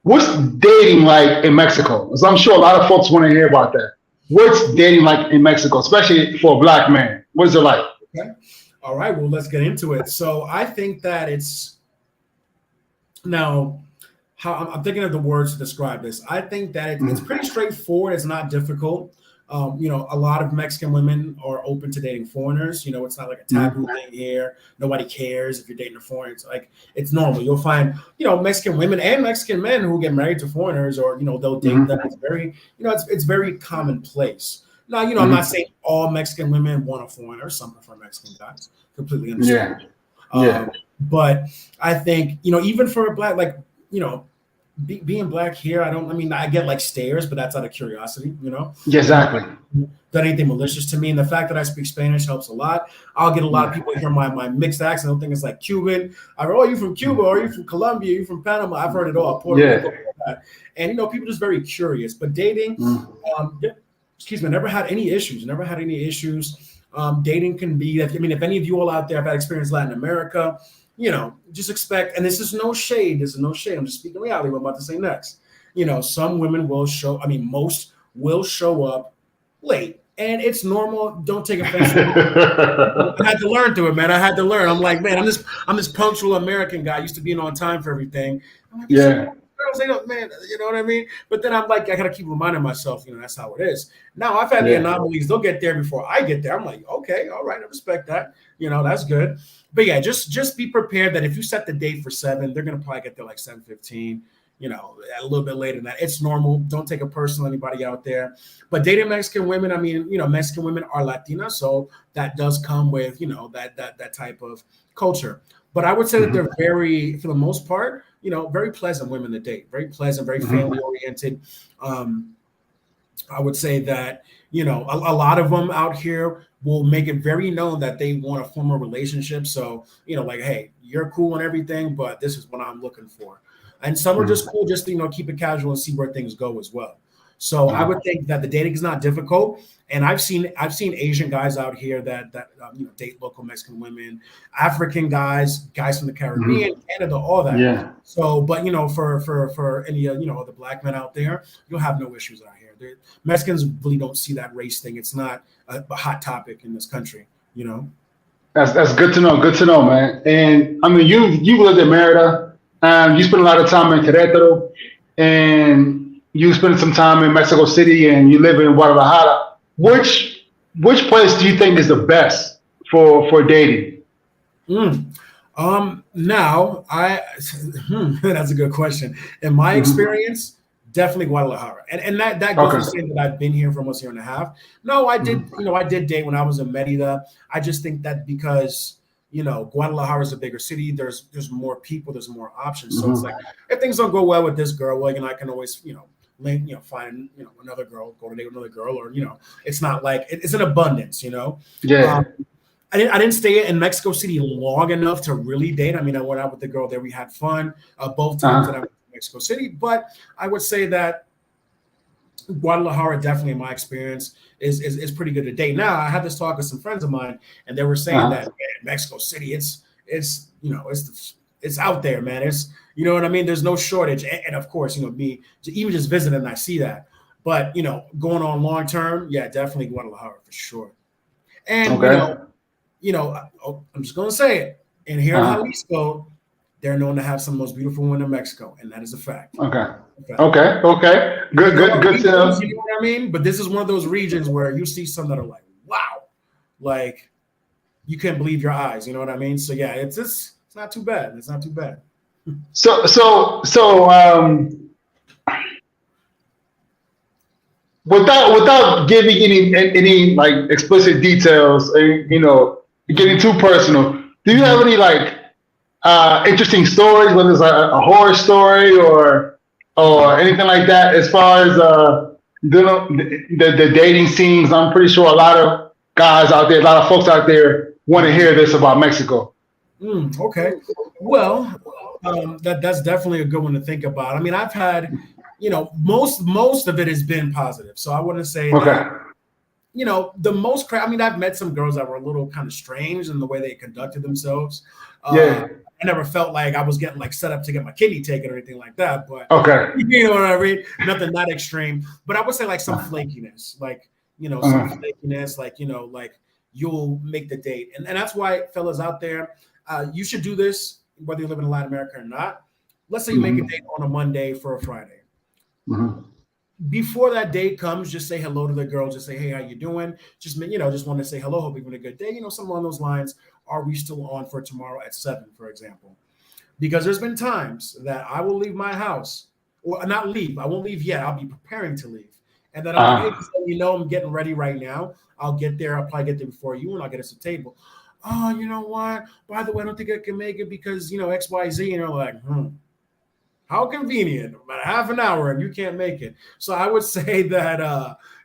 What's dating like in Mexico? Because I'm sure a lot of folks want to hear about that. What's dating like in Mexico, especially for a black man? What is it like? Okay. All right. Well, let's get into it. So I think that it's now how I'm thinking of the words to describe this. I think that it's pretty straightforward. It's not difficult. You know, a lot of Mexican women are open to dating foreigners. You know, it's not like a taboo thing here. Nobody cares if you're dating a foreigner. It's like it's normal. You'll find, you know, Mexican women and Mexican men who get married to foreigners, or you know, they'll date them. It's very, you know, it's very commonplace. Now, you know, I'm not saying all Mexican women want a foreigner. Some prefer Mexican guys. Completely understand. But I think, you know, even for a black, like, you know, being black here, I get like stares, but that's out of curiosity, you know? Yeah, exactly. Done anything malicious to me. And the fact that I speak Spanish helps a lot. I'll get a lot of people hear my mixed accent. They'll think it's like Cuban. I go, oh, you from Cuba? Or are you from Colombia? You from Panama? I've heard it all. Puerto Rico, all that. And, you know, people just very curious. But dating, never had any issues. Dating can be, if any of you all out there have had experience in Latin America, you know, just expect, and this is no shade. I'm just speaking reality. What I'm about to say next. You know, some women will most will show up late, and it's normal. Don't take offense. I had to learn through it, man. I'm like, man, I'm this punctual American guy used to being on time for everything. I'm like, girls, they don't, man, you know what I mean? But then I'm like, I gotta keep reminding myself, you know, that's how it is. Now I've had the anomalies, they'll get there before I get there. I'm like, okay, all right, I respect that. You know, that's good. But yeah, just be prepared that if you set the date for 7, they're gonna probably get there like 7:15, you know, a little bit later than that. It's normal. Don't take it personal, anybody out there. But dating Mexican women, Mexican women are Latina, so that does come with, you know, that type of culture. But I would say that they're very, for the most part, you know, very pleasant women to date, very pleasant, very family oriented. I would say that, you know, a lot of them out here will make it very known that they want to form a relationship. So, you know, like, hey, you're cool and everything, but this is what I'm looking for. And some are just cool, just to, you know, keep it casual and see where things go as well. So I would think that the dating is not difficult. And I've seen Asian guys out here that you know, date local Mexican women, African guys from the Caribbean, Canada, all that. Yeah. So, but you know, for any you know, the black men out there, you'll have no issues out here. Mexicans really don't see that race thing. It's not a hot topic in this country. You know. That's good to know. Good to know, man. And I mean, you lived in Merida, you spent a lot of time in Querétaro, and you spent some time in Mexico City, and you live in Guadalajara. Which place do you think is the best for dating? Now that's a good question. In my experience, definitely Guadalajara, and that goes to say that I've been here for almost a year and a half. No, I did. You know, I did date when I was in Merida. I just think that because, you know, Guadalajara is a bigger city. There's more people. There's more options. So it's like, if things don't go well with this girl, well, you know, I can always, you know, find, you know, another girl, go to date with another girl, or, you know, it's not like it's an abundance, you know. Yeah. I didn't stay in Mexico City long enough to really date. I mean, I went out with the girl there. We had fun both times that I went to Mexico City. But I would say that Guadalajara, definitely in my experience, is pretty good to date. Now, I had this talk with some friends of mine, and they were saying that, man, Mexico City, it's you know, it's out there, man. It's, you know what I mean? There's no shortage. And of course, you know, me even just visiting, I see that. But, you know, going on long term, yeah, definitely Guadalajara for sure. And, you know, I'm just going to say it. And here in Jalisco, they're known to have some of the most beautiful women in Mexico. And that is a fact. Okay. Good to know. You know what I mean? But this is one of those regions where you see some that are like, wow, like you can't believe your eyes. You know what I mean? So, yeah, it's not too bad. It's not too bad. So without giving any like explicit details, you know, getting too personal, do you have any like interesting stories, whether it's a horror story or anything like that, as far as the dating scenes. I'm pretty sure a lot of guys out there, a lot of folks out there want to hear this about Mexico. Okay. Well, that's definitely a good one to think about. I mean, I've had, most of it has been positive. So I wouldn't say that, the most I mean, I've met some girls that were a little kind of strange in the way they conducted themselves. I never felt like I was getting like set up to get my kidney taken or anything like that. But you know what I mean? Nothing that extreme. But I would say like some flakiness, like, some flakiness, like, like you'll make the date. And that's why, fellas out there, you should do this, whether you live in Latin America or not. Let's say you make a date on a Monday for a Friday. Before that date comes, just say hello to the girl. Just say, hey, how you doing? Just want to say hello. Hope you're having a good day. Something along those lines. Are we still on for tomorrow at 7, for example? Because there's been times that I will leave my house, or not leave. I won't leave yet. I'll be preparing to leave. And then I'm like, hey, I'm getting ready right now. I'll get there. I'll probably get there before you, and I'll get us a table. Oh, you know what? By the way, I don't think I can make it because, X, Y, Z. And you're like, how convenient. About half an hour and you can't make it. So I would say that,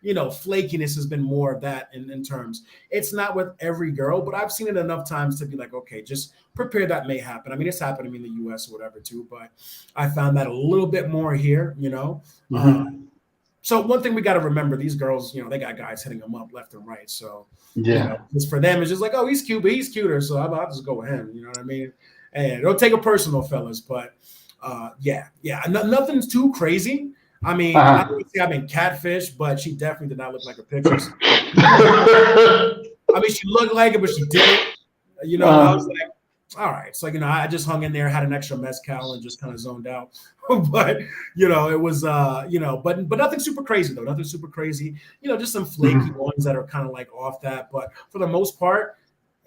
flakiness has been more of that in terms. It's not with every girl, but I've seen it enough times to be like, okay, just prepare that may happen. I mean, it's happened to me in the U.S. or whatever too, but I found that a little bit more here, So one thing we got to remember, these girls, they got guys hitting them up left and right. So just for them, it's just like, oh, he's cute, but he's cuter. So I'll just go with him. You know what I mean? And don't take it personal, fellas, but nothing's too crazy. I mean, I would say I've been catfished, but she definitely did not look like her pictures. I mean, she looked like it, but she didn't. I was like, all right. So, I just hung in there, had an extra mezcal, and just kind of zoned out. But, it was, but nothing super crazy, though. Nothing super crazy. Just some flaky ones that are kind of like off that. But for the most part,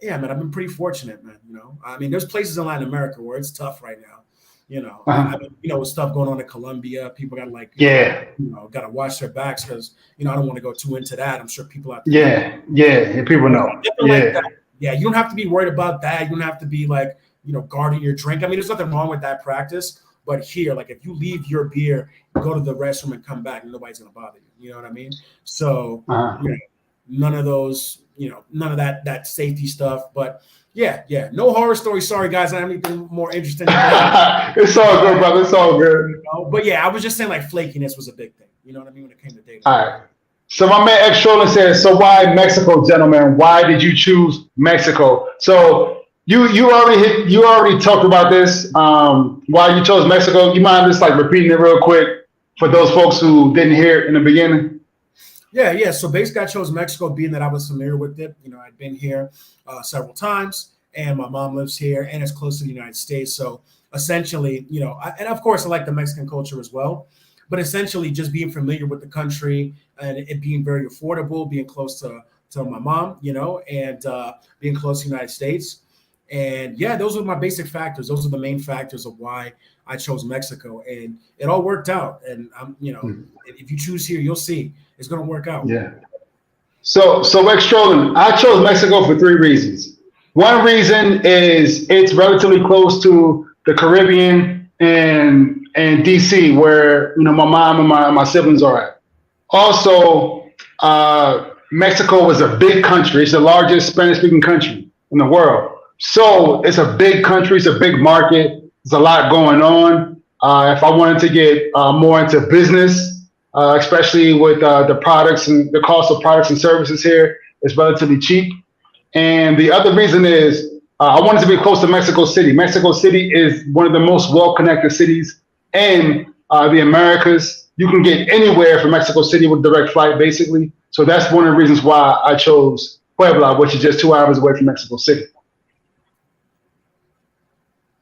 yeah, man, I've been pretty fortunate, man. I mean, there's places in Latin America where it's tough right now. I mean, with stuff going on in Colombia, people got to got to watch their backs because, I don't want to go too into that. I'm sure people out there. Yeah, people know. Like that. Yeah, you don't have to be worried about that. You don't have to be like, guarding your drink. I mean, there's nothing wrong with that practice. But here, like if you leave your beer, go to the restroom and come back, nobody's going to bother you. You know what I mean? So none of those, none of that safety stuff. But yeah. No horror story. Sorry, guys. I don't have anything more interesting. It's all good, brother. It's all good. But yeah, I was just saying like flakiness was a big thing. You know what I mean? When it came to dating. All right. So my man X Trolling says, so why Mexico, gentlemen? Why did you choose Mexico? So you already talked about this. Why you chose Mexico? You mind just like repeating it real quick for those folks who didn't hear it in the beginning? Yeah. So basically, I chose Mexico, being that I was familiar with it. I'd been here several times, and my mom lives here, and it's close to the United States. So essentially, and of course, I like the Mexican culture as well. But essentially, just being familiar with the country and it being very affordable, being close to my mom, and being close to the United States. And yeah, those were my basic factors. Those are the main factors of why I chose Mexico, and it all worked out. And if you choose here, you'll see it's going to work out. Yeah. So X Trolling, I chose Mexico for 3 reasons. One reason is it's relatively close to the Caribbean and DC, where my mom and my siblings are at. Also, Mexico is a big country. It's the largest Spanish-speaking country in the world. So it's a big country. It's a big market. There's a lot going on. If I wanted to get more into business, especially with the products and the cost of products and services here, it's relatively cheap. And the other reason is I wanted to be close to Mexico City. Mexico City is one of the most well-connected cities in the Americas. You can get anywhere from Mexico City with direct flight, basically. So that's one of the reasons why I chose Puebla, which is just 2 hours away from Mexico City.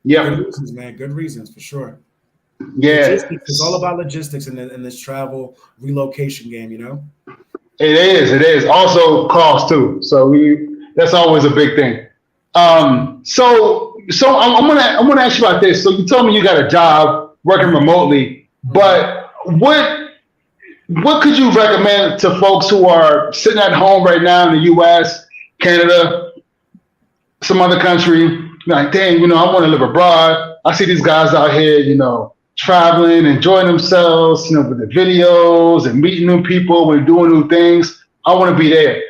Yeah. Good reasons, man. Good reasons for sure. Yeah. Logistics. It's all about logistics in this travel relocation game, It is. Also cost too. So that's always a big thing. So I'm gonna ask you about this. So you told me you got a job working remotely, but what could you recommend to folks who are sitting at home right now in the US, Canada, some other country, like, dang, I want to live abroad. I see these guys out here, traveling, enjoying themselves, with the videos and meeting new people and doing new things. I want to be there.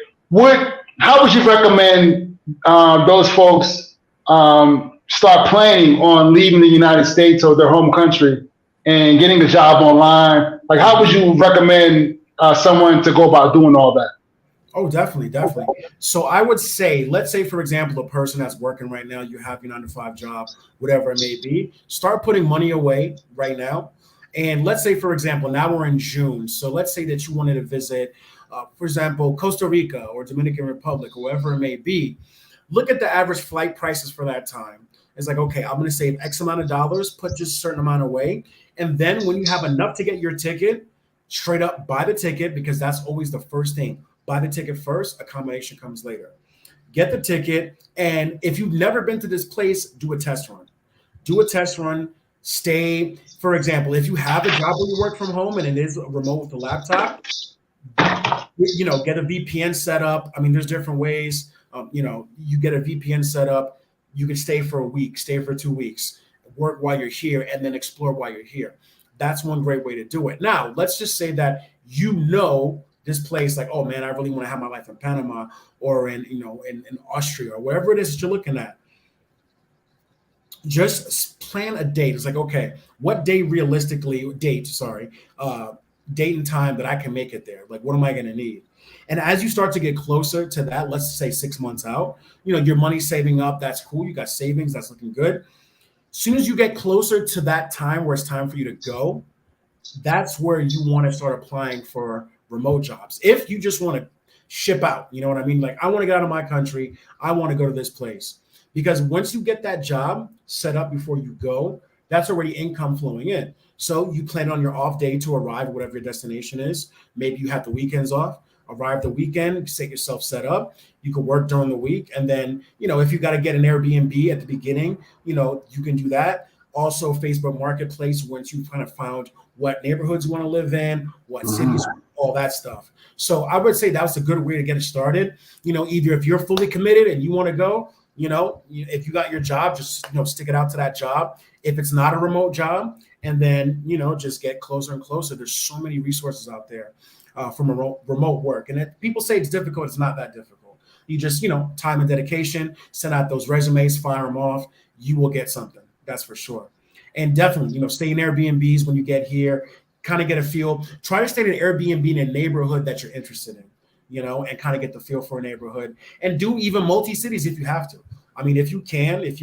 How would you recommend those folks start planning on leaving the United States or their home country and getting a job online? Like, how would you recommend someone to go about doing all that? Oh, definitely. So I would say, let's say, for example, a person that's working right now, you have your 9-to-5 job, whatever it may be, start putting money away right now. And let's say, for example, now we're in June. So let's say that you wanted to visit, for example, Costa Rica or Dominican Republic, or wherever it may be. Look at the average flight prices for that time. It's like, okay, I'm going to save X amount of dollars, put just a certain amount away. And then when you have enough to get your ticket, straight up buy the ticket, because that's always the first thing. Buy the ticket first, accommodation comes later. Get the ticket, and if you've never been to this place, do a test run. Stay, for example, if you have a job where you work from home and it is remote with the laptop, get a VPN set up. I mean, there's different ways. You get a VPN set up. You can stay for a week, stay for 2 weeks, work while you're here, and then explore while you're here. That's one great way to do it. Now, let's just say that this place, like, oh man, I really want to have my life in Panama or in Austria or wherever it is that you're looking at. Just plan a date. It's like, okay, what date and time that I can make it there? Like, what am I going to need? And as you start to get closer to that, let's say 6 months out, your money's saving up. That's cool. You got savings. That's looking good. As soon as you get closer to that time where it's time for you to go, that's where you want to start applying for remote jobs. If you just want to ship out, you know what I mean? Like, I want to get out of my country. I want to go to this place. Because once you get that job set up before you go, that's already income flowing in. So you plan on your off day to arrive at whatever your destination is. Maybe you have the weekends off. Arrive the weekend, get yourself set up. You can work during the week. And then, if you got to get an Airbnb at the beginning, you can do that. Also, Facebook Marketplace, once you've kind of found what neighborhoods you want to live in, what cities, all that stuff. So I would say that's a good way to get it started. Either if you're fully committed and you want to go, if you got your job, just, stick it out to that job. If it's not a remote job, and then, just get closer and closer. There's so many resources out there from remote work. And people say it's difficult. It's not that difficult. You just, time and dedication, send out those resumes, fire them off. You will get something. That's for sure. And definitely, stay in Airbnbs when you get here, kind of get a feel. Try to stay in an Airbnb in a neighborhood that you're interested in, and kind of get the feel for a neighborhood. And do even multi-cities if you have to. I mean, if you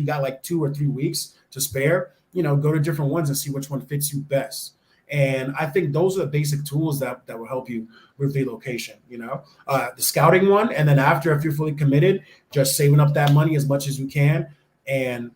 got like 2 or 3 weeks to spare, go to different ones and see which one fits you best. And I think those are the basic tools that will help you with relocation, the scouting one. And then after, if you're fully committed, just saving up that money as much as you can and,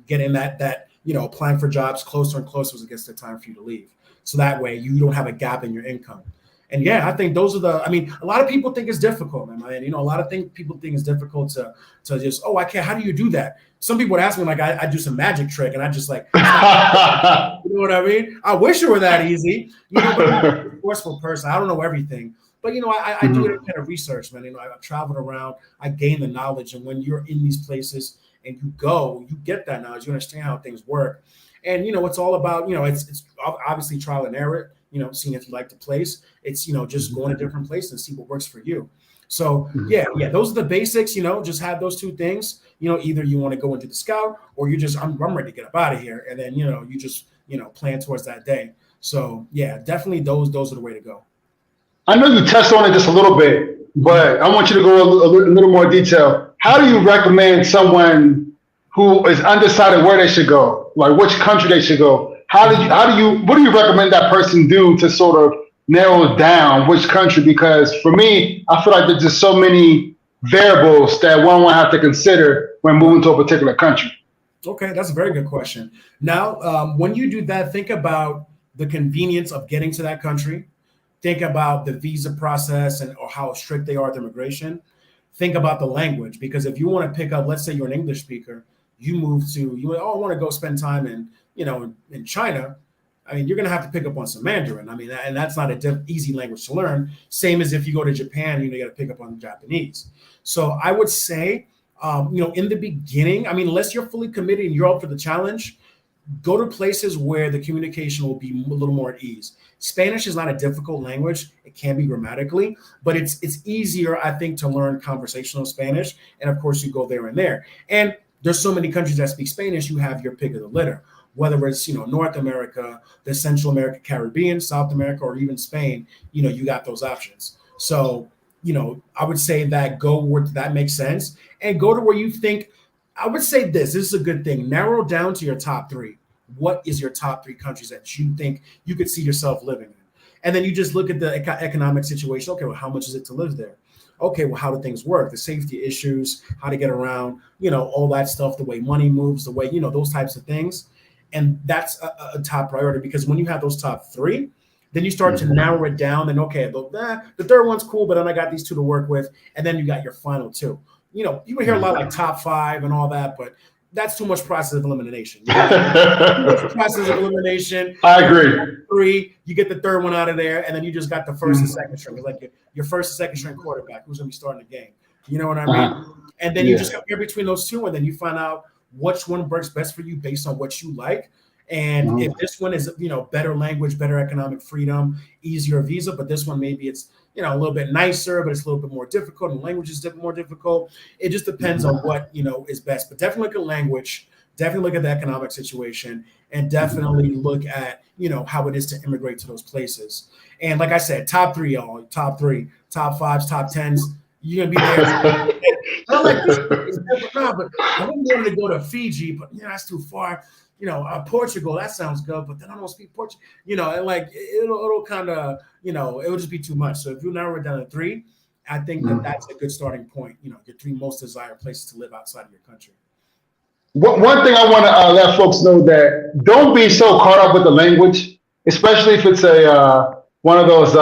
getting that applying for jobs closer and closer as it gets the time for you to leave. So that way you don't have a gap in your income. And yeah, I think those are a lot of people think it's difficult, man. A lot of people think it's difficult to just, oh, I can't, how do you do that? Some people would ask me, like, I do some magic trick, and I just like, you know what I mean? I wish it were that easy, but I'm a resourceful person. I don't know everything, but I do it kind of research, man. I've traveled around, I gain the knowledge, and when you're in these places and you get that knowledge, you understand how things work. And, it's all about, it's obviously trial and error, seeing if you like the place. It's, just going to different places and see what works for you. So, yeah, those are the basics, just have those two things. Either you want to go into the scout or you just, I'm ready to get up out of here. And then, you just, plan towards that day. So, yeah, definitely those are the way to go. I know you touched on it just a little bit, but I want you to go a little more detail. How do you recommend someone who is undecided where they should go, like which country they should go? What do you recommend that person do to sort of narrow down which country? Because for me, I feel like there's just so many variables that one will have to consider when moving to a particular country. Okay, that's a very good question. Now, when you do that, think about the convenience of getting to that country. Think about the visa process or how strict they are with immigration. Think about the language, because if you want to pick up, let's say you're an English speaker, I want to go spend time in China. I mean, you're going to have to pick up on some Mandarin. I mean, and that's not an easy language to learn. Same as if you go to Japan, you got to pick up on Japanese. So I would say, in the beginning, I mean, unless you're fully committed and you're up for the challenge, go to places where the communication will be a little more at ease. Spanish is not a difficult language. It can be grammatically, but it's easier, I think, to learn conversational Spanish. And of course, you go there and there. And there's so many countries that speak Spanish, you have your pick of the litter. Whether it's, North America, the Central America, Caribbean, South America, or even Spain, you got those options. So, I would say that go where that makes sense and go to where you think. I would say this is a good thing. Narrow down to your top 3. What is your top 3 countries that you think you could see yourself living in? And then you just look at the economic situation. Okay, well, how much is it to live there? Okay, well, how do things work? The safety issues, how to get around, all that stuff, the way money moves, the way, those types of things. And that's a top priority, because when you have those top 3, then you start to narrow it down. Then, okay, the third one's cool, but then I got these 2 to work with. And then you got your final 2. You would hear a lot like top 5 and all that, but that's too much process of elimination. Process of elimination. I agree. 3, you get the third one out of there, and then you just got the first and second string. It's like your first and second string quarterback who's going to be starting the game. You know what I mean? And then you just compare between those 2, and then you find out which one works best for you based on what you like. And if this one is, better language, better economic freedom, easier visa, but this one maybe it's, a little bit nicer, but it's a little bit more difficult, and the language is more difficult. It just depends on what, is best. But definitely look at language, definitely look at the economic situation, and definitely look at, how it is to immigrate to those places. And like I said, top 3, y'all, top 3, top 5s, top 10s, you're going to be there. I'm like, but I wouldn't want to go to Fiji, but that's too far. Portugal, that sounds good, but then I don't speak Portuguese. And like it'll kind of, it'll just be too much. So if you narrow it down to 3, I think that's a good starting point. Your 3 most desired places to live outside of your country. One thing I want to let folks know that don't be so caught up with the language, especially if it's one of those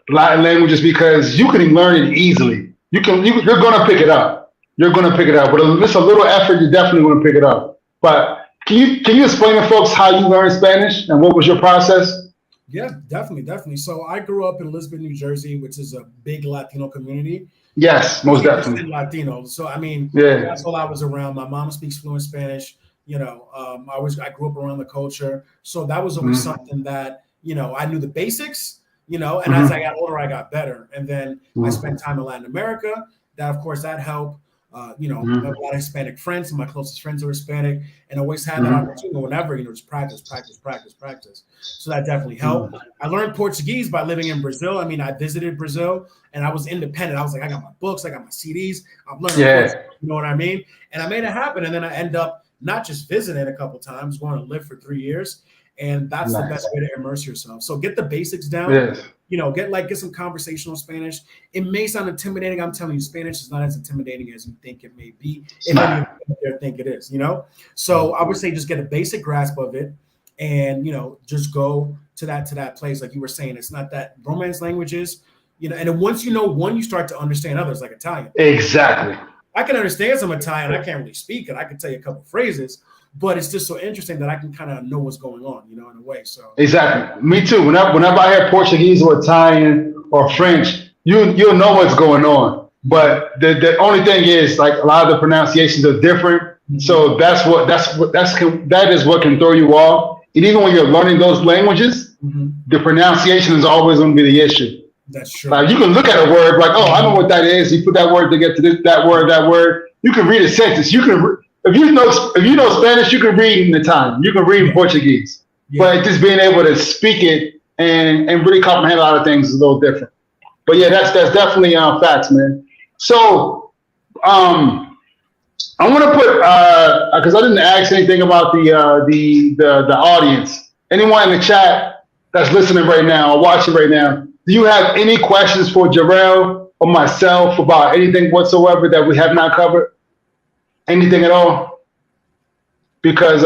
Latin languages, because you can learn it easily. You're going to pick it up. You're going to pick it up. With just a little effort, you're definitely going to pick it up. But can you explain to folks how you learned Spanish and what was your process? Yeah, definitely. So I grew up in Lisbon, New Jersey, which is a big Latino community. Yes, most definitely. Latino. So that's all I was around. My mom speaks fluent Spanish. I grew up around the culture, so that was always something that I knew the basics. And as I got older, I got better. And then I spent time in Latin America. That, of course, that helped. I have a lot of Hispanic friends, and my closest friends are Hispanic, and always had that opportunity whenever, just practice. So that definitely helped. I learned Portuguese by living in Brazil. I mean, I visited Brazil, and I was independent. I was like, I got my books, I got my CDs, I'm learning. You know what I mean? And I made it happen. And then I end up not just visiting a couple times, going to live for 3 years. And that's the best way to immerse yourself. So get the basics down. Yes. Get some conversational Spanish. It may sound intimidating. I'm telling you, Spanish is not as intimidating as you think it may be. If you think it is, So I would say just get a basic grasp of it, and just go to that place. Like you were saying, it's not that Romance languages, and then once you know one, you start to understand others, like Italian. Exactly. I can understand some Italian. I can't really speak it. I can tell you a couple phrases. But it's just so interesting that I can kind of know what's going on, in a way. So exactly, me too. Whenever I hear Portuguese or Italian or French, you'll know what's going on. But the only thing is, like, a lot of the pronunciations are different. So that is what can throw you off. And even when you're learning those languages, the pronunciation is always going to be the issue. That's true. Like, you can look at a word like, oh, I know what that is. You put that word to get to that word. You can read a sentence. You can. If you know Spanish, you can read in Italian. You can read in Portuguese. But just being able to speak it and really comprehend a lot of things is a little different. But yeah, that's definitely facts, man. So I want to put because I didn't ask anything about the audience. Anyone in the chat that's listening right now or watching right now, do you have any questions for Jarrell or myself about anything whatsoever that we have not covered? Anything at all? Because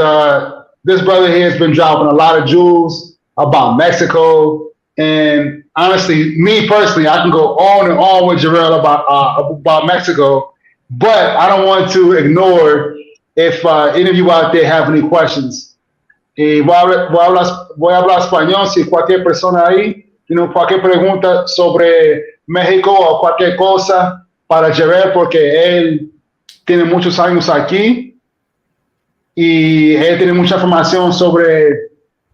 this brother here has been dropping a lot of jewels about Mexico, and honestly, me personally, I can go on and on with Jarrell about Mexico, but I don't want to ignore if any of you out there have any questions. Voy a hablar español si cualquier persona ahí, cualquier pregunta sobre México o cualquier cosa para Jarrell, porque él tiene muchos años aquí y ella tiene mucha información sobre,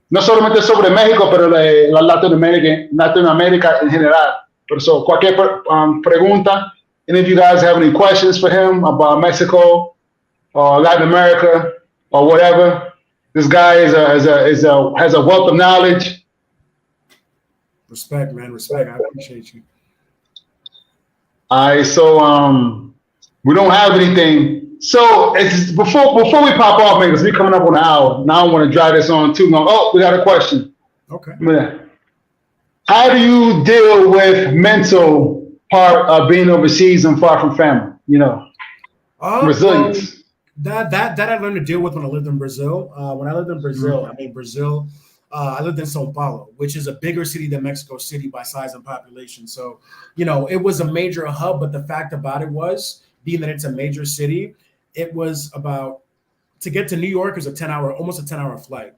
no solamente sobre México, pero la Latinoamérica en general. Por eso, cualquier pregunta, any of you guys have any questions for him about Mexico or Latin America or whatever, this guy has a wealth of knowledge. Respect, man. Respect. I appreciate you. All right, so we don't have anything. So it's before we pop off, man, because we're coming up on an hour. Now I want to drive this on too long. Oh, we got a question. Okay. How do you deal with mental part of being overseas and far from family? You know, resilience. That I learned to deal with when I lived in Brazil. When I lived in Brazil, I lived in Sao Paulo, which is a bigger city than Mexico City by size and population. So, you know, it was a major hub, but the fact about it was, being that it's a major city, it was about, to get to New York is almost a 10-hour flight.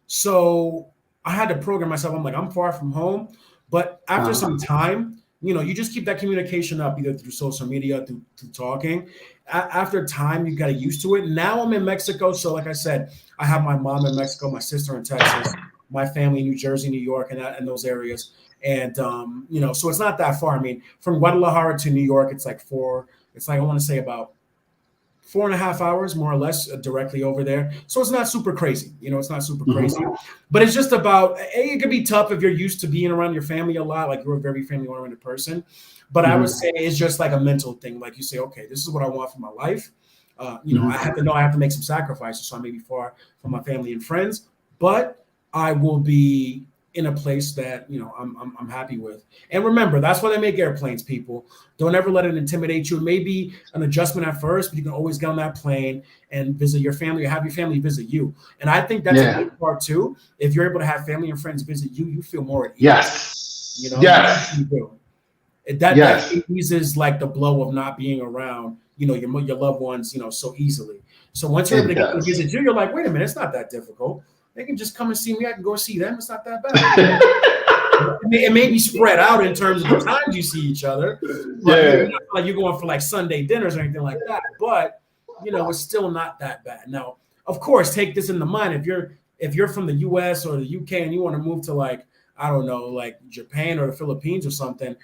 So I had to program myself. I'm like, I'm far from home. But after some time, you know, you just keep that communication up, either through social media, through talking. After time, you got used to it. Now I'm in Mexico. So like I said, I have my mom in Mexico, my sister in Texas, my family in New Jersey, New York, and those areas. And, you know, so it's not that far. I mean, from Guadalajara to New York, it's like I want to say about 4.5 hours, more or less, directly over there. So it's not super crazy. You know, it's not super crazy. But it's just about, it can be tough if you're used to being around your family a lot, like you're a very family-oriented person. But I would say it's just like a mental thing. Like you say, okay, this is what I want for my life. You know, I have to make some sacrifices. So I may be far from my family and friends, but I will be in a place that, you know, I'm happy with. And remember, that's why they make airplanes, people. Don't ever let it intimidate you. It may be an adjustment at first, but you can always get on that plane and visit your family or have your family visit you. And I think that's a big part too. If you're able to have family and friends visit you, you feel more at ease. Yes. You know, yes. You do. That eases like the blow of not being around, you know, your loved ones, you know, so easily. So once you're able to get to visit you, you're like, wait a minute, it's not that difficult. They can just come and see me. I can go see them. It's not that bad. It may be spread out in terms of the times you see each other. But like you're going for like Sunday dinners or anything like that. But, you know, it's still not that bad. Now, of course, take this into mind. If you're from the US or the UK and you want to move to like, I don't know, like Japan or the Philippines or something,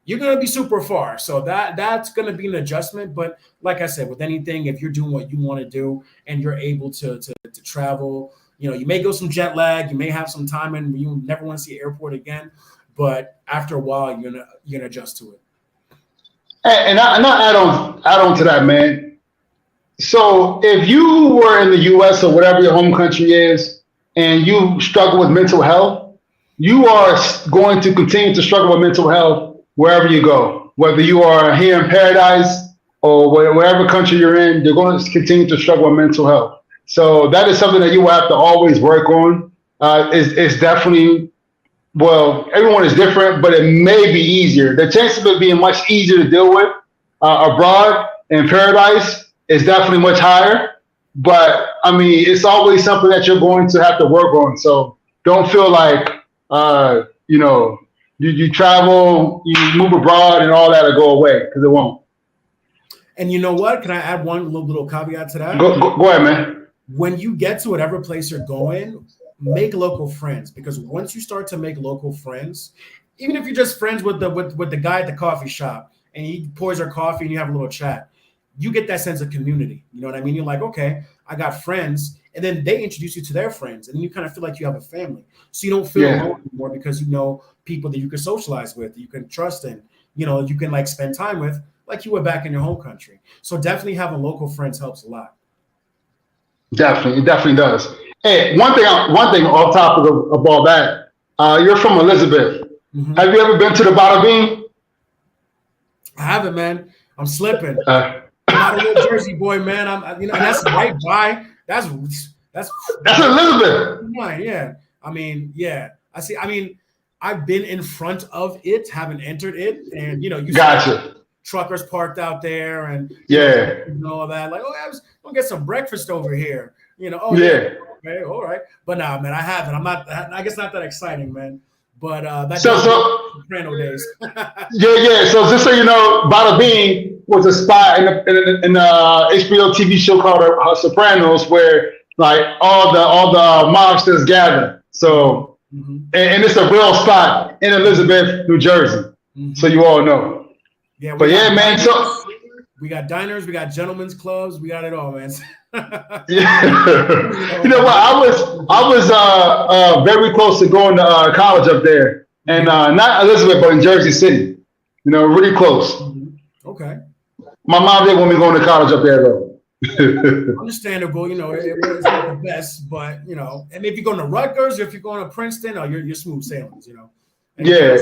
you're going to be super far. So that's going to be an adjustment. But like I said, with anything, if you're doing what you want to do and you're able to travel, you know, you may go some jet lag, you may have some time and you never want to see an airport again, but after a while, you're gonna adjust to it. And I add on to that, man. So if you were in the U.S. or whatever your home country is, and you struggle with mental health, you are going to continue to struggle with mental health wherever you go. Whether you are here in paradise or wherever country you're in, you're going to continue to struggle with mental health. So that is something that you will have to always work on. It's definitely, well, everyone is different, but it may be easier. The chance of it being much easier to deal with abroad in paradise is definitely much higher. But I mean, it's always something that you're going to have to work on. So don't feel like, you know, you travel, you move abroad and all that will go away, because it won't. And you know what? Can I add one little caveat to that? Go ahead, man. When you get to whatever place you're going, make local friends, because once you start to make local friends, even if you're just friends with the guy at the coffee shop and he pours your coffee and you have a little chat, you get that sense of community. You know what I mean? You're like, okay, I got friends, and then they introduce you to their friends, and then you kind of feel like you have a family. So you don't feel alone anymore because you know people that you can socialize with, that you can trust in, you know, you can like spend time with, like you were back in your home country. So definitely having local friends helps a lot. Definitely, it definitely does. Hey, one thing off topic of all that, you're from Elizabeth. Mm-hmm. Have you ever been to the Bada Bean? I haven't, man. I'm slipping. I'm not a New Jersey boy, man. You know, that's right by. That's Elizabeth. Yeah. I mean, yeah. I see. I mean, I've been in front of it, haven't entered it, and you know, you gotcha. Truckers parked out there, and you know all that. Like, oh, I was gonna get some breakfast over here. You know, okay, all right. But nah, man, I haven't. I'm not. I guess not that exciting, man. But that's Soprano days. yeah. So just so you know, Bada Bean was a spot in the HBO TV show called Sopranos, where like all the mobsters gather. So, and it's a real spot in Elizabeth, New Jersey. So you all know. Yeah, but yeah, man. Diners, so we got diners, we got gentlemen's clubs, we got it all, man. yeah. You know what? I was very close to going to college up there, and not Elizabeth, but in Jersey City. You know, really close. Okay. My mom didn't want me going to college up there though. Understandable, you know, it was not the best, but you know, and if you're going to Rutgers, or if you're going to Princeton, or you're smooth sailings, you know. And yeah.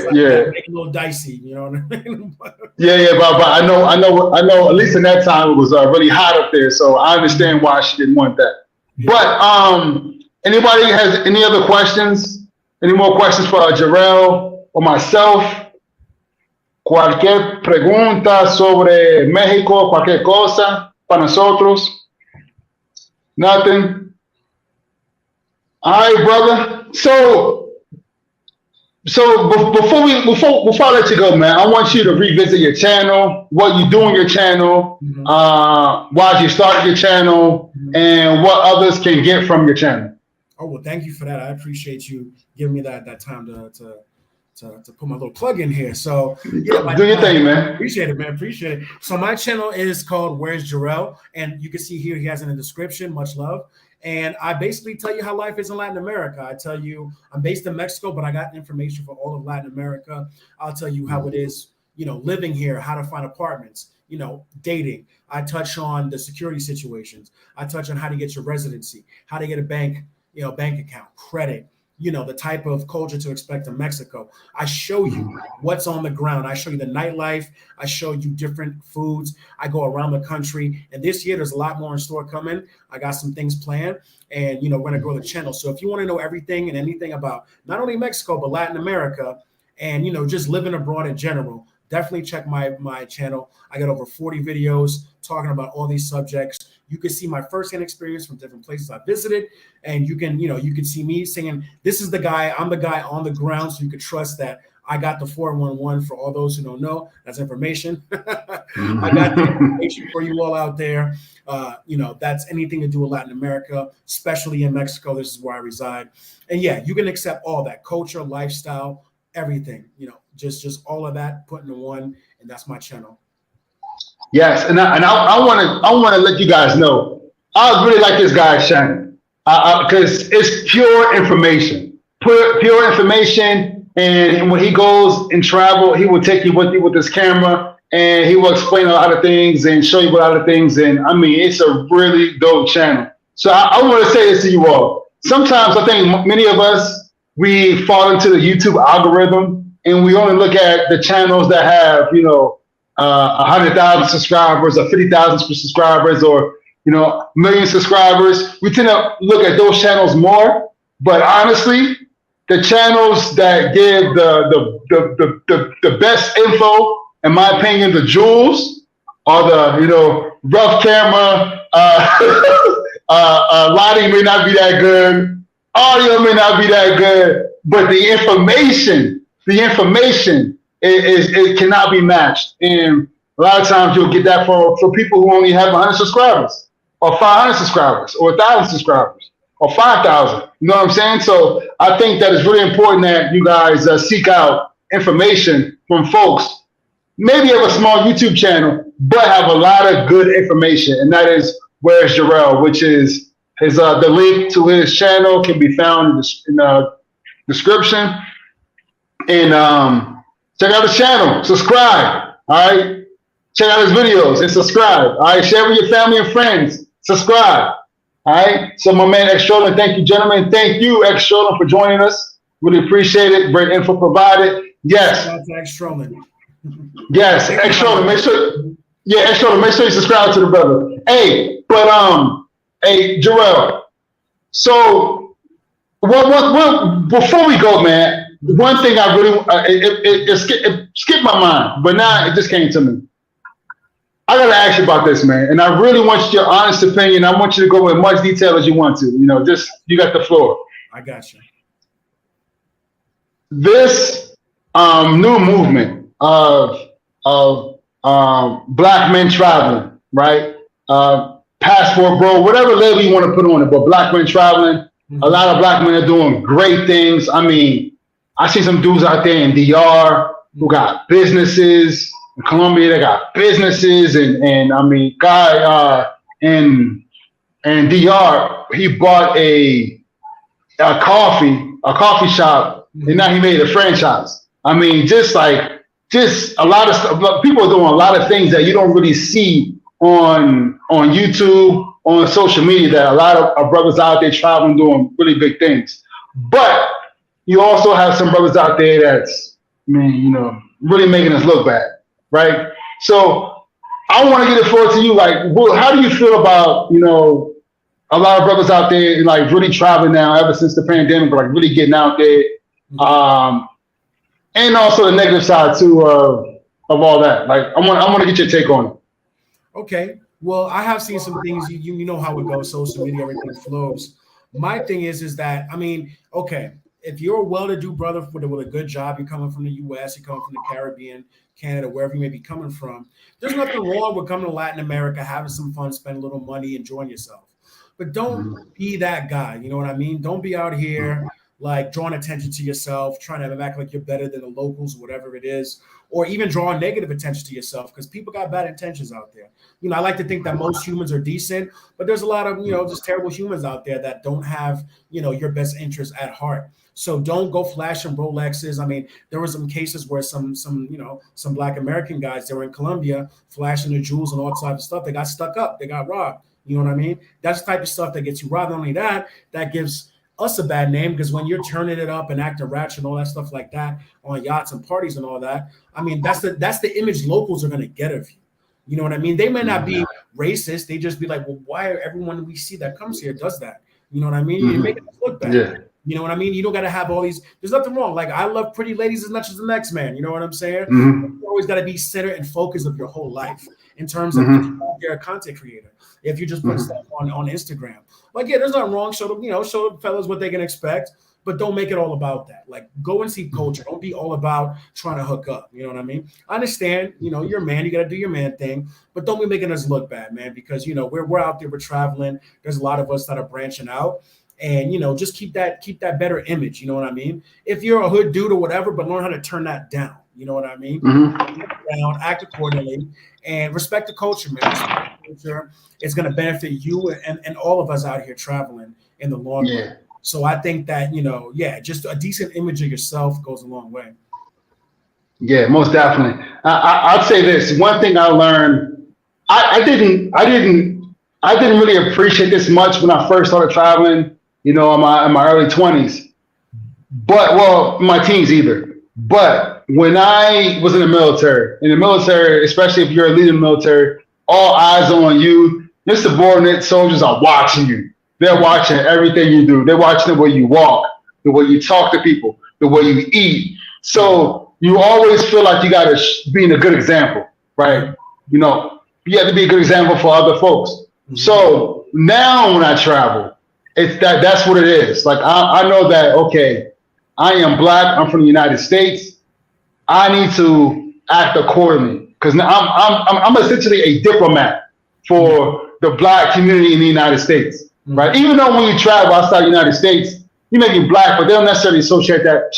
Make it a little dicey, you know what I mean? Yeah, but I know. At least in that time, it was really hot up there, so I understand why she didn't want that. Yeah. But anybody has any other questions? Any more questions for Jarrell or myself? Cualquier pregunta sobre México, cualquier cosa para nosotros? Nothing. All right, brother. So before I let you go, man, I want you to revisit your channel, what you do on your channel, why you started your channel, and what others can get from your channel. Oh well, thank you for that. I appreciate you giving me that time to put my little plug in here. So yeah, do your thing, man. Appreciate it, man. Appreciate it. So my channel is called Where's Jarrell, and you can see here he has in the description. Much love. And I basically tell you how life is in Latin America. I tell you I'm based in Mexico, but I got information for all of Latin America. I'll tell you how it is, you know, living here, how to find apartments, you know, dating. I touch on the security situations. I touch on how to get your residency, how to get a bank account, credit, you know, the type of culture to expect in Mexico. I show you what's on the ground. I show you the nightlife. I show you different foods. I go around the country. And this year, there's a lot more in store coming. I got some things planned. And, you know, we're going to grow the channel. So if you want to know everything and anything about not only Mexico, but Latin America and, you know, just living abroad in general, definitely check my channel. I got over 40 videos talking about all these subjects. You can see my firsthand experience from different places I visited, and you can see me saying, this is the guy, I'm the guy on the ground, so you can trust that I got the 411 for all those who don't know. That's information. I got the information for you all out there. You know, that's anything to do with Latin America, especially in Mexico. This is where I reside. And yeah, you can accept all that culture, lifestyle, everything, you know, just all of that put into one, and that's my channel. Yes, and I want to let you guys know I really like this guy's channel because it's pure information, pure information. And when he goes and travel, he will take you with his camera, and he will explain a lot of things and show you a lot of things. And I mean, it's a really dope channel. So I want to say this to you all. Sometimes I think many of us, we fall into the YouTube algorithm, and we only look at the channels that have, you know, 100,000 subscribers or 50,000 subscribers or, you know, million subscribers. We tend to look at those channels more, but honestly, the channels that give the best info, in my opinion, the jewels, are the, you know, rough camera, lighting may not be that good, audio may not be that good, but the information it cannot be matched. And a lot of times you'll get that for people who only have 100 subscribers or 500 subscribers or 1,000 subscribers or 5,000. You know what I'm saying? So I think that it's really important that you guys seek out information from folks, maybe have a small YouTube channel, but have a lot of good information. And that is Where's Jarrell, which is his the link to his channel can be found in the description. And check out the channel, subscribe, all right? Check out his videos and subscribe, all right? Share with your family and friends, subscribe, all right? So my man, X Strollin, thank you, gentlemen. Thank you, X Strollin, for joining us. Really appreciate it. Great info provided. Yes. X Strollin. Yes, X Strollin, make sure, yeah, X Strollin, make sure you subscribe to the brother. Hey, but, hey, Jarrell, so before we go, man, one thing I really it skipped my mind, but now it just came to me. I gotta ask you about this, man, and I really want your honest opinion. I want you to go in much detail as you want to. You know, just you got the floor. I got you. This new movement of black men traveling, right? Passport Bro, whatever label you want to put on it, but black men traveling. A lot of black men are doing great things. I mean, I see some dudes out there in DR who got businesses. In Colombia, they got businesses, and I mean, guy in DR, he bought a coffee shop, and now he made a franchise. I mean, just a lot of stuff. People are doing a lot of things that you don't really see on YouTube, on social media, that a lot of our brothers out there traveling doing really big things. But you also have some brothers out there that's, really making us look bad, right? So I want to get the floor to you. Like, how do you feel about, a lot of brothers out there, like, really traveling now ever since the pandemic, like really getting out there, and also the negative side too of all that. Like, I want to get your take on it. Okay. Well, I have seen some things. You know how it goes. Social media, everything flows. My thing is that, I mean, okay, if you're a well-to-do brother with a good job, you're coming from the U.S., you're coming from the Caribbean, Canada, wherever you may be coming from, there's nothing wrong with coming to Latin America, having some fun, spending a little money, enjoying yourself. But don't be that guy. You know what I mean? Don't be out here like drawing attention to yourself, trying to act like you're better than the locals, whatever it is, or even drawing negative attention to yourself, because people got bad intentions out there. I like to think that most humans are decent, but there's a lot of, just terrible humans out there that don't have, your best interests at heart. So don't go flashing Rolexes. I mean, there were some cases where some Black American guys, they were in Colombia flashing the jewels and all types of stuff. They got stuck up. They got robbed. You know what I mean? That's the type of stuff that gets you robbed. Not only that, that gives us a bad name, because when you're turning it up and acting ratchet and all that stuff like that on yachts and parties and all that, I mean, that's the image locals are going to get of you. You know what I mean? They may not be racist. They just be like, well, why are everyone we see that comes here does that? You know what I mean? You're making us look bad. Yeah. You know what I mean? You don't got to have all these. There's nothing wrong. Like, I love pretty ladies as much as the next man. You know what I'm saying? You always got to be center and focus of your whole life in terms of if you're a content creator. If you just put stuff on Instagram, like, yeah, there's nothing wrong. Show the fellas what they can expect, but don't make it all about that. Like, go and see culture. Don't be all about trying to hook up. You know what I mean? I understand. You're a man. You got to do your man thing, but don't be making us look bad, man. Because we're out there. We're traveling. There's a lot of us that are branching out. And, just keep that better image. You know what I mean? If you're a hood dude or whatever, but learn how to turn that down. You know what I mean? Act accordingly, and respect the culture, man. Respect the culture. It's going to benefit you and all of us out here traveling in the long run. So I think that, just a decent image of yourself goes a long way. Yeah, most definitely. I'd say this. One thing I learned, I didn't really appreciate this much when I first started traveling, in my early 20s. But, my teens either. But when I was in the military, especially if you're a leader in the military, all eyes on you. Your subordinate soldiers are watching you. They're watching everything you do. They're watching the way you walk, the way you talk to people, the way you eat. So you always feel like you got to be a good example, right? You have to be a good example for other folks. So now when I travel, that's what it is. Like, I know that, okay, I am Black. I'm from the United States. I need to act accordingly, because I'm essentially a diplomat for the Black community in the United States, right? Even though when you travel outside the United States, you may be Black, but they don't necessarily associate that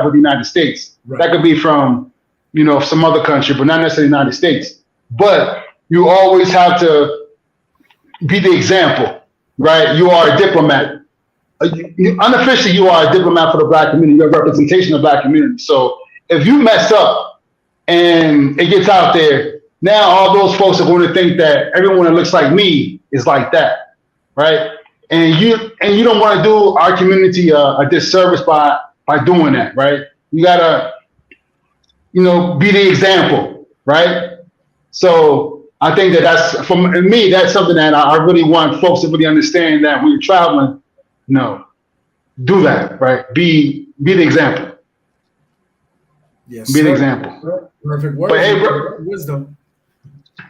with the United States. Right. That could be from, some other country, but not necessarily the United States. But you always have to be the example, right? You are a diplomat. Unofficially, you are a diplomat for the Black community. You're a representation of the Black community. So if you mess up and it gets out there, now all those folks are going to think that everyone that looks like me is like that, right? And you don't want to do our community a disservice by doing that, right? You gotta, be the example, right? So I think that's, for me, that's something that I really want folks to really understand, that when you're traveling, do that, right? Be the example. Yes. Be the example. Perfect word. But hey, bro, wisdom.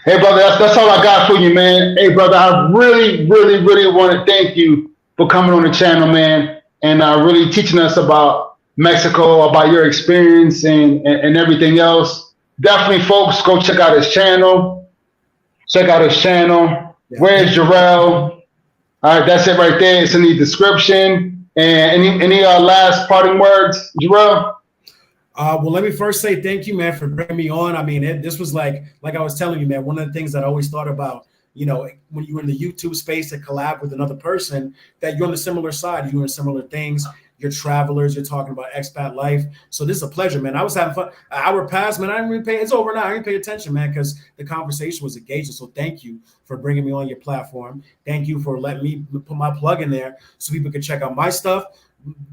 Hey, brother, that's all I got for you, man. Hey, brother, I really, really, really want to thank you for coming on the channel, man, and really teaching us about Mexico, about your experience and everything else. Definitely, folks, go check out his channel. Check out his channel. Yeah. Where's Jarrell? All right, that's it right there. It's in the description. And any last parting words, Jarrell? Well, let me first say thank you, man, for bringing me on. I mean, this was like I was telling you, man, one of the things that I always thought about, you know, when you're in the YouTube space to collab with another person, that you're on the similar side, you're doing similar things. You're travelers, you're talking about expat life. So this is a pleasure, man. I was having fun. An hour passed, man. I didn't even pay. It's over now. I didn't pay attention, man, because the conversation was engaging. So thank you for bringing me on your platform. Thank you for letting me put my plug in there so people can check out my stuff.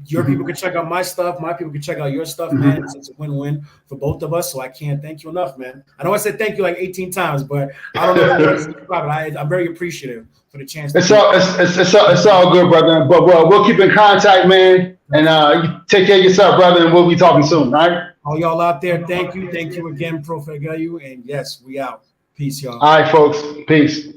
Your people can check out my stuff. My people can check out your stuff, man. It's a win-win for both of us. So I can't thank you enough, man. I know I said thank you like 18 times, but I don't know. I'm very appreciative for the chance. It's all good, brother. But we'll keep in contact, man. And you take care of yourself, brother. And we'll be talking soon. All right. All y'all out there, thank you again, Pro Fegayu. And yes, we out. Peace, y'all. All right, folks. Peace.